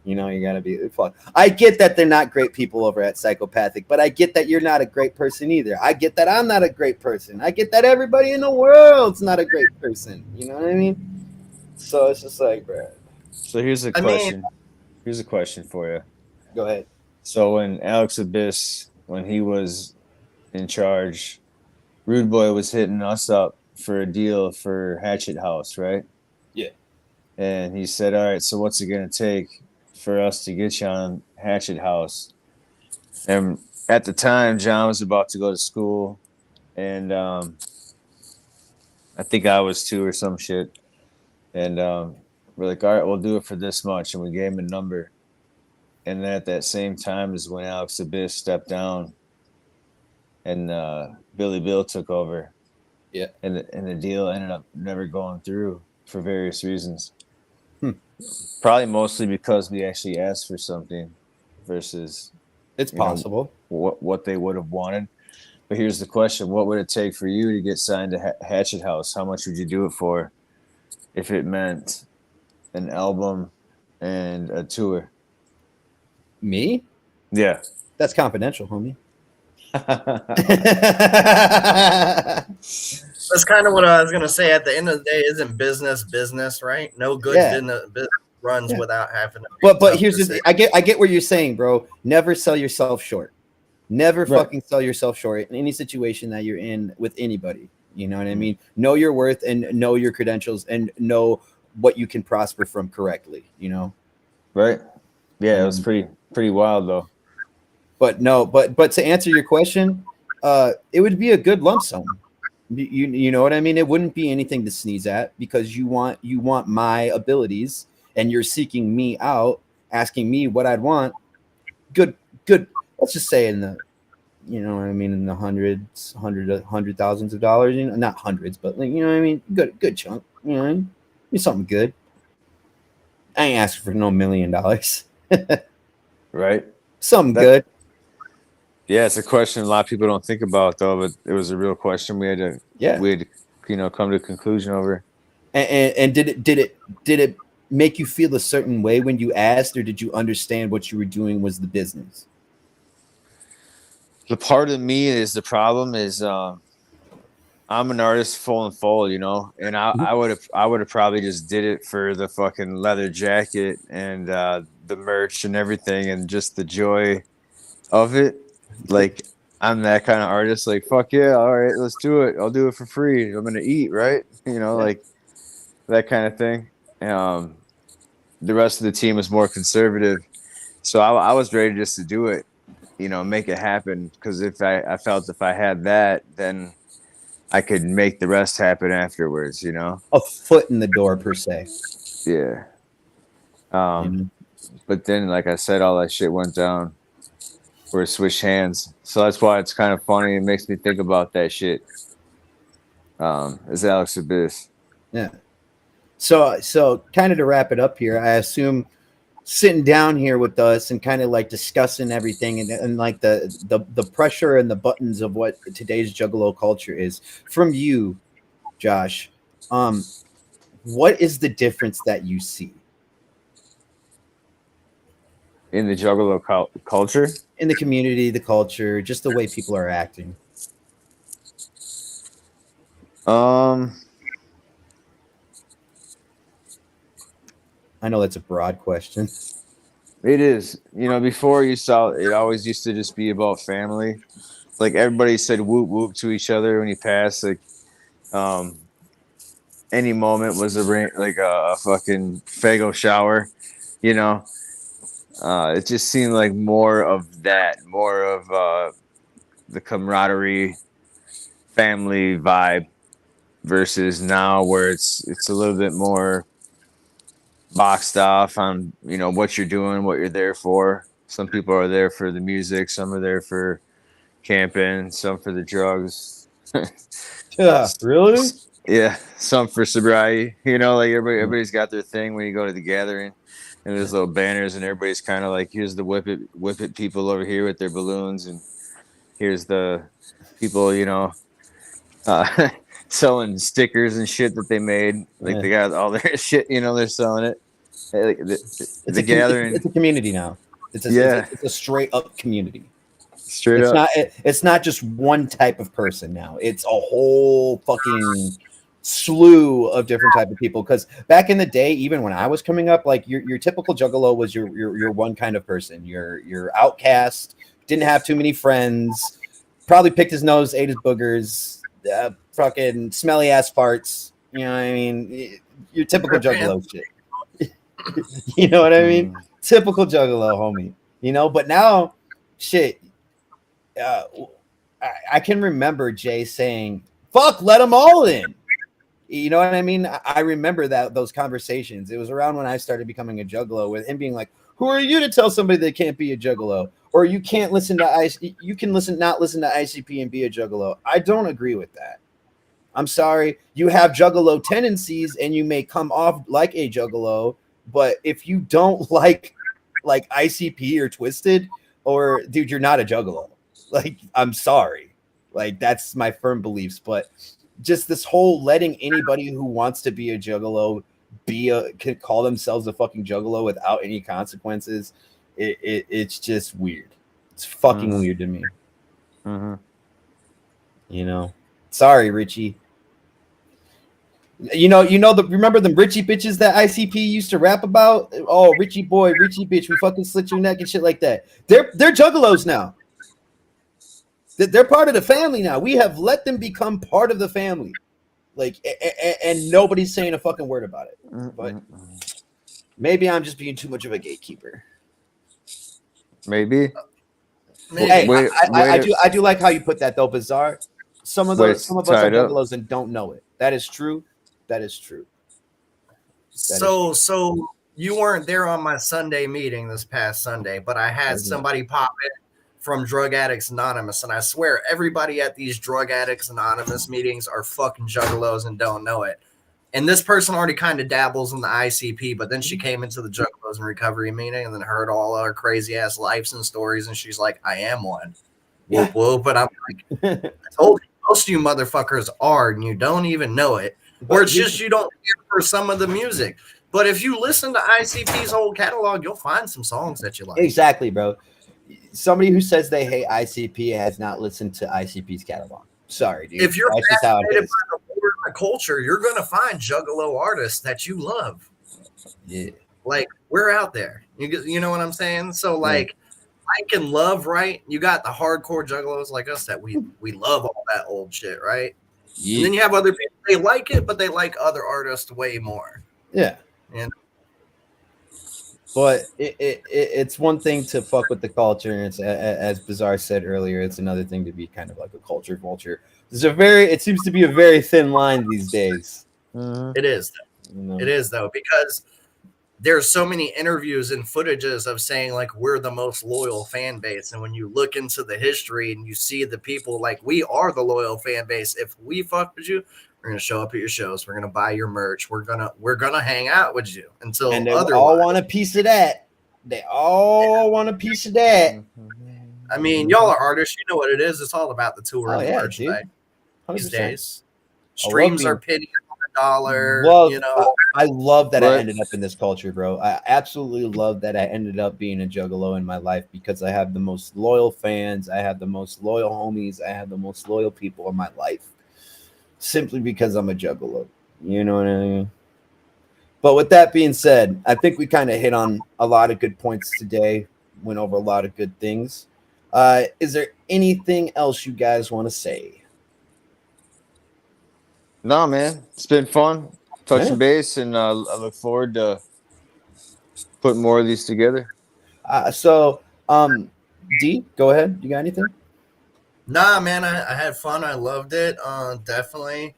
A: you know, you gotta be fuck. I get that they're not great people over at Psychopathic, but I get that you're not a great person either. I get that I'm not a great person. I get that everybody in the world's not a great person. You know what I mean? So it's just like, bro.
F: So here's a question. Here's a question for you.
A: Go ahead.
F: So when Alex Abyss, when he was in charge, Rude Boy was hitting us up for a deal for Hatchet House, right?
A: Yeah.
F: And he said, all right, so what's it going to take for us to get you on Hatchet House? And at the time, John was about to go to school, and I think I was too or some shit. And we're like, all right, we'll do it for this much. And we gave him a number. And then at that same time is when Alex Abyss stepped down and Billy Bill took over.
A: Yeah.
F: And the deal ended up never going through for various reasons. Probably mostly because we actually asked for something versus
A: it's possible
F: what they would have wanted. But here's the question: what would it take for you to get signed to Hatchet House? How much would you do it for if it meant an album and a tour?
A: Me?
F: Yeah.
A: That's confidential, homie.
G: That's kind of what I was gonna say. At the end of the day, isn't business, right? No good business runs without having.
A: But here's the thing. I get what you're saying, bro. Never sell yourself short. Never fucking sell yourself short in any situation that you're in with anybody. You know what I mean? Know your worth and know your credentials and know what you can prosper from correctly. You know.
F: Right. Yeah, it was pretty wild though.
A: But no, but to answer your question, it would be a good lump sum. You know what I mean? It wouldn't be anything to sneeze at because you want my abilities and you're seeking me out, asking me what I'd want. Good. Let's just say in the, you know what I mean, in the hundred thousands of dollars. You know, not hundreds, but like, you know what I mean. Good chunk. You know what I mean? Be something good. I ain't asking for no $1 million.
F: Right.
A: Something good.
F: Yeah, it's a question a lot of people don't think about though, but it was a real question we had to come to a conclusion over.
A: And did it make you feel a certain way when you asked, or did you understand what you were doing was the business?
F: The part of me is the problem is I'm an artist full and full, you know, and I would have probably just did it for the fucking leather jacket and the merch and everything and just the joy of it. Like, I'm that kind of artist. Like, fuck yeah, all right, let's do it. I'll do it for free. I'm gonna eat, right? You know, like that kind of thing. The rest of the team was more conservative, so I was ready just to do it, you know, make it happen. Because if I felt if I had that, then I could make the rest happen afterwards. You know,
A: a foot in the door per se.
F: Yeah. But then, like I said, all that shit went down. Where it switched hands, so that's why it's kind of funny. It makes me think about that shit. Is Alex Abyss?
A: Yeah. So kind of to wrap it up here, I assume sitting down here with us and kind of like discussing everything and like the pressure and the buttons of what today's Juggalo culture is from you, Josh. what is the difference that you see
F: in the Juggalo culture?
A: in the community, the culture, just the way people are acting? I know that's a broad question.
F: It is. You know, before you saw it always used to just be about family. Like everybody said whoop whoop to each other when you passed. Like any moment was a fucking Fago shower, you know. It just seemed like more of that, more of the camaraderie, family vibe, versus now where it's a little bit more boxed off on, you know, what you're doing, what you're there for. Some people are there for the music, some are there for camping, some for the drugs.
A: Yeah, really?
F: Yeah, some for sobriety. You know, like everybody's got their thing when you go to the gathering, and there's little banners, and everybody's kind of like, here's the whip it people over here with their balloons, and here's the people, you know, selling stickers and shit that they made. Like they got all their shit, you know, they're selling it. Like the gathering.
A: It's a community now. It's a straight up community.
F: Straight up.
A: It's not just one type of person now. It's a whole fucking slew of different type of people. Because back in the day, even when I was coming up, like your typical Juggalo was your one kind of person. Your outcast, didn't have too many friends, probably picked his nose, ate his boogers, fucking smelly ass farts. You know what I mean? Your typical Juggalo shit. You know what I mean? Typical Juggalo, homie. You know, but now, shit. I can remember Jay saying, "Fuck, let them all in." You know what I mean? I remember those conversations. It was around when I started becoming a Juggalo, with him being like, "Who are you to tell somebody they can't be a Juggalo? Or you can't listen to you can not listen to ICP and be a Juggalo." I don't agree with that. I'm sorry. You have Juggalo tendencies, and you may come off like a Juggalo, but if you don't like ICP or Twiztid, or dude, you're not a Juggalo. Like, I'm sorry. Like, that's my firm beliefs. But just this whole letting anybody who wants to be a Juggalo can call themselves a fucking Juggalo without any consequences. It's just weird. It's fucking weird to me. You know, sorry, Richie. Remember them Richie bitches that ICP used to rap about? Oh, Richie boy, Richie bitch, we fucking slit your neck and shit like that. They're Juggalos now. They're part of the family now. We have let them become part of the family. Like, and nobody's saying a fucking word about it. But maybe I'm just being too much of a gatekeeper.
F: Maybe.
A: Hey, I do like how you put that though, Bizarre. Some of us are Juggalos and don't know it. That is true. That is true.
G: So you weren't there on my Sunday meeting this past Sunday, but I had somebody pop in from Drug Addicts Anonymous, and I swear everybody at these Drug Addicts Anonymous meetings are fucking Juggalos and don't know it. And this person already kind of dabbles in the ICP, but then she came into the Juggalos and Recovery meeting and then heard all our crazy ass lives and stories, and she's like, "I am one."
A: Yeah.
G: Whoop whoop. But I'm like, I told you, most of you motherfuckers are, and you don't even know it, or it's just you don't hear for some of the music. But if you listen to ICP's whole catalog, you'll find some songs that you like.
A: Exactly, bro. Somebody who says they hate ICP has not listened to ICP's catalog. Sorry, dude.
G: If you're
A: That's just how it
G: fascinated
A: is.
G: by the culture, you're going to find Juggalo artists that you love.
A: Yeah.
G: Like, we're out there. You know what I'm saying? So, like, like and love, right? You got the hardcore Juggalos like us that we love all that old shit, right?
A: Yeah.
G: And then you have other people, they like it, but they like other artists way more.
A: Yeah.
G: And
A: but it's one thing to fuck with the culture, and it's, as Bizarre said earlier, it's another thing to be kind of like a culture vulture. It seems to be a very thin line these days.
G: It is. It is, though, because there's so many interviews and footages of saying, like, we're the most loyal fan base. And when you look into the history and you see the people, like, we are the loyal fan base. If we fuck with you, we're gonna show up at your shows. We're gonna buy your merch. We're gonna hang out with you until
A: and they all want a piece of that. They all want a piece of that.
G: I mean, y'all are artists. You know what it is. It's all about the tour and the merch.
A: Dude.
G: These days,
A: I
G: streams
A: love
G: are penny $1,
A: Well,
G: you know.
A: I love that I
F: Right.
A: ended up in this culture, bro. I absolutely love that I ended up being a juggalo in my life because I have the most loyal fans, I have the most loyal homies, I have the most loyal people in my life, simply because I'm a juggalo. You know what I mean? But with that being said, I think we kind of hit on a lot of good points today, went over a lot of good things. Is there anything else you guys want to say?
F: No, man, it's been fun touching
A: Yeah.
F: base, and I look forward to putting more of these together.
A: D, go ahead. You got anything?
G: Nah, man, I had fun. I loved it. Definitely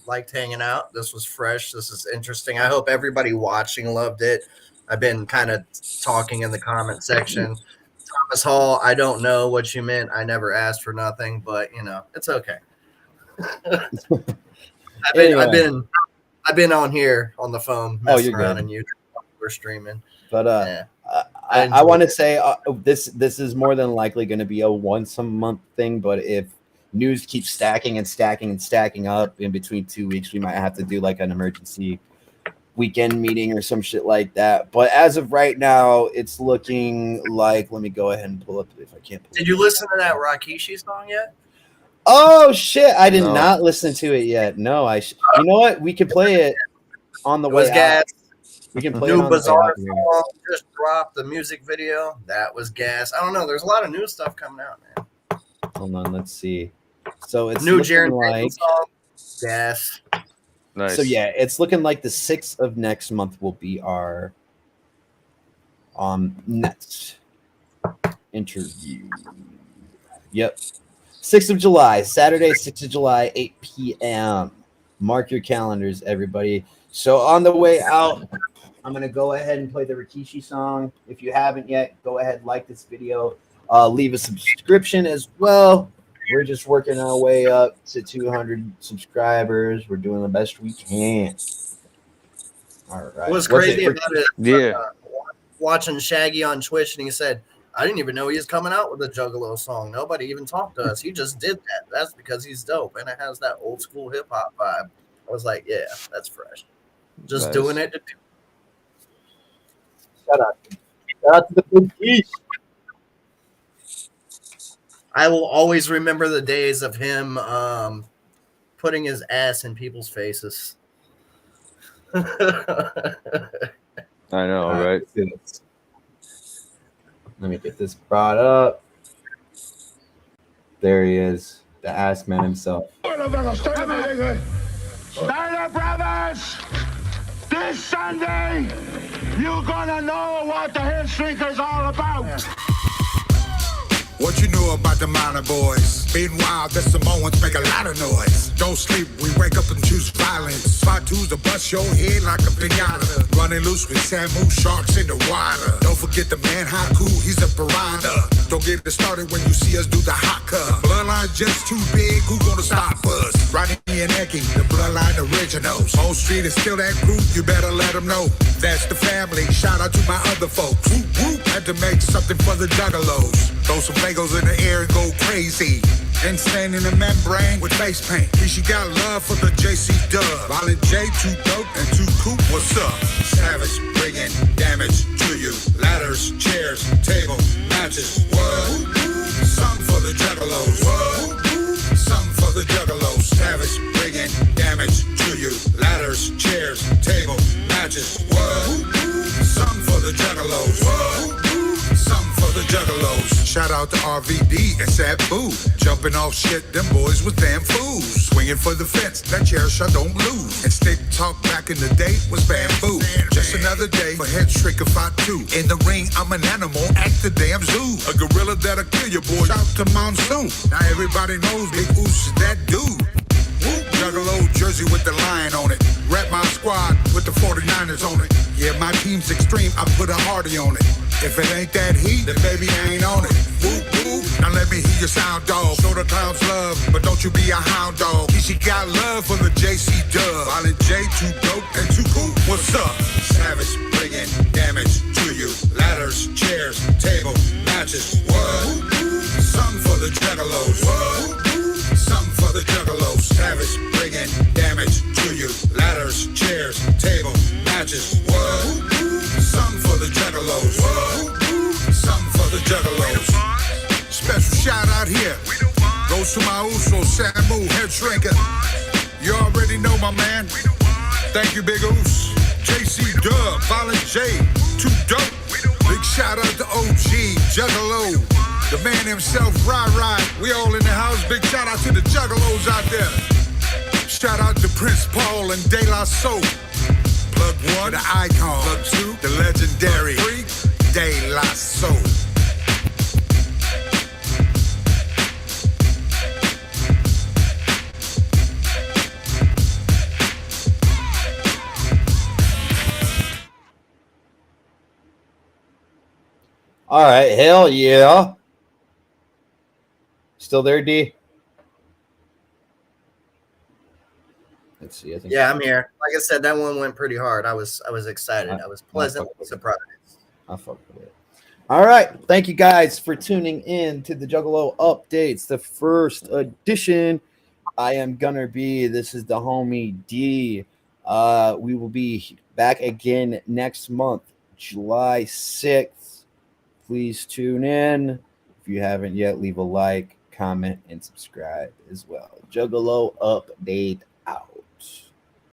G: liked hanging out. This was fresh. This is interesting. I hope everybody watching loved it. I've been kind of talking in the comment section. Thomas Hall, I don't know what you meant. I never asked for nothing, but you know, it's okay. I've been on here on the phone messing
A: you're
G: around
A: good.
G: and you we're streaming.
A: But
G: Yeah.
A: I want to say this is more than likely going to be a once a month thing. But if news keeps stacking and stacking and stacking up in between 2 weeks, we might have to do like an emergency weekend meeting or some shit like that. But as of right now, it's looking like, let me go ahead and pull up if I can't.
G: Did you listen to that Rakishi song yet?
A: Oh shit! I did
F: No.
A: not listen to it yet. No, you know what? We could play it on the
G: It
A: way
G: was
A: out.
G: gas.
A: We can play it
G: New
A: on the way
G: Bizarre
A: out here.
G: song just dropped, the music video. That was gas. I don't know. There's a lot of new stuff coming out, man.
A: Hold on, let's see. So it's
G: New
A: looking
G: Jaron
A: like
G: song. Gas.
F: Nice.
A: so yeah, it's looking like the 6th of next month will be our next interview. Yep. 6th of July, Saturday, 6th of July, 8 p.m. Mark your calendars, everybody. So on the way out, I'm going to go ahead and play the Rikishi song. If you haven't yet, go ahead, like this video. Leave a subscription as well. We're just working our way up to 200 subscribers. We're doing the best we can. All right.
G: What's crazy about it?
F: Yeah.
G: Watching Shaggy on Twitch, and he said, I didn't even know he was coming out with a Juggalo song. Nobody even talked to us. He just did that. That's because he's dope, and it has that old school hip hop vibe. I was like, yeah, that's fresh. Just
F: Nice.
G: doing it.
A: Shout out to the big piece.
G: I will always remember the days of him putting his ass in people's faces.
F: I know, right?
A: Let me get this brought up. There he is, the ass man himself.
H: Stand up, brothers! This Sunday, you're gonna know what the hit streaker's all about.
K: What you know about the minor boys? Being wild, the Samoans make a lot of noise. Don't sleep, we wake up and choose violence. Spot twos to bust your head like a pinata. Running loose with Samu sharks in the water. Don't forget the man Haku, he's a piranha. Don't get it started when you see us do the hot cut. Bloodline just too big, who gonna stop us? Rodney and Eki, the bloodline originals. Whole street is still that group, you better let them know. That's the family, shout out to my other folks. Whoop, whoop. Had to make something for the juggalos. Throw some bagels in the air and go crazy. Then stand in the membrane with face paint. She got love for the JC Dub. Violent J, too dope and too cool. What's up? Savage, bringing damage to you. Ladders, chairs, table, matches. What? Something for the juggalos. What? Something for the juggalos. Savage, bringing damage to you. Ladders, chairs, table, matches. What? Something for the juggalos. What? Something for the juggalos. Shout out to RVD and Sabu. Jumping off shit, them boys was damn fools. Swinging for the fence, that chair shot don't lose. And stick talk back in the day was bamboo. Just another day for head trick if I do. In the ring, I'm an animal at the damn zoo. A gorilla that'll kill your boy. Shout to Monsoon. Now everybody knows Big Oos is that dude. Juggalo jersey with the lion on it. Rep my squad with the 49ers on it. Yeah, my team's extreme, I put a hardy on it. If it ain't that heat, then baby I ain't on it. Woo, woo. Now let me hear your sound, dog. Show the clowns love, but don't you be a hound dog. She got love for the JC Dub. Violent J, too dope and too cool. What's up? Savage, bringing damage to you. Ladders, chairs, table, matches. What? Something for the juggalos. What? Something for the juggalos. Savage, bringing damage to you. Ladders, bitches. What? Something for the juggalos. What? Something for the juggalos. Special shout out here goes to my Uso, Samu, head shrinker. You already know my man. Thank you, Big Oos. JC Dub, Violent J, Too Dope. Big shout out to OG, Juggalo, the man himself, Rye. We all in the house. Big shout out to the Juggalos out there. Shout out to Prince Paul and De La Soul. Plug 1, the icon. Plug 2, the legendary. 3, De La Soul.
A: All right, hell yeah. Still there, D? Let's see. I think
G: Yeah, I'm here. Like I said, that one went pretty hard. I was excited. I was pleasantly surprised.
A: I fuck with it. All right. Thank you guys for tuning in to the Juggalo Updates, the first edition. I am Gunner B. This is the homie D. We will be back again next month, July 6th. Please tune in. If you haven't yet, leave a like, comment, and subscribe as well. Juggalo Update.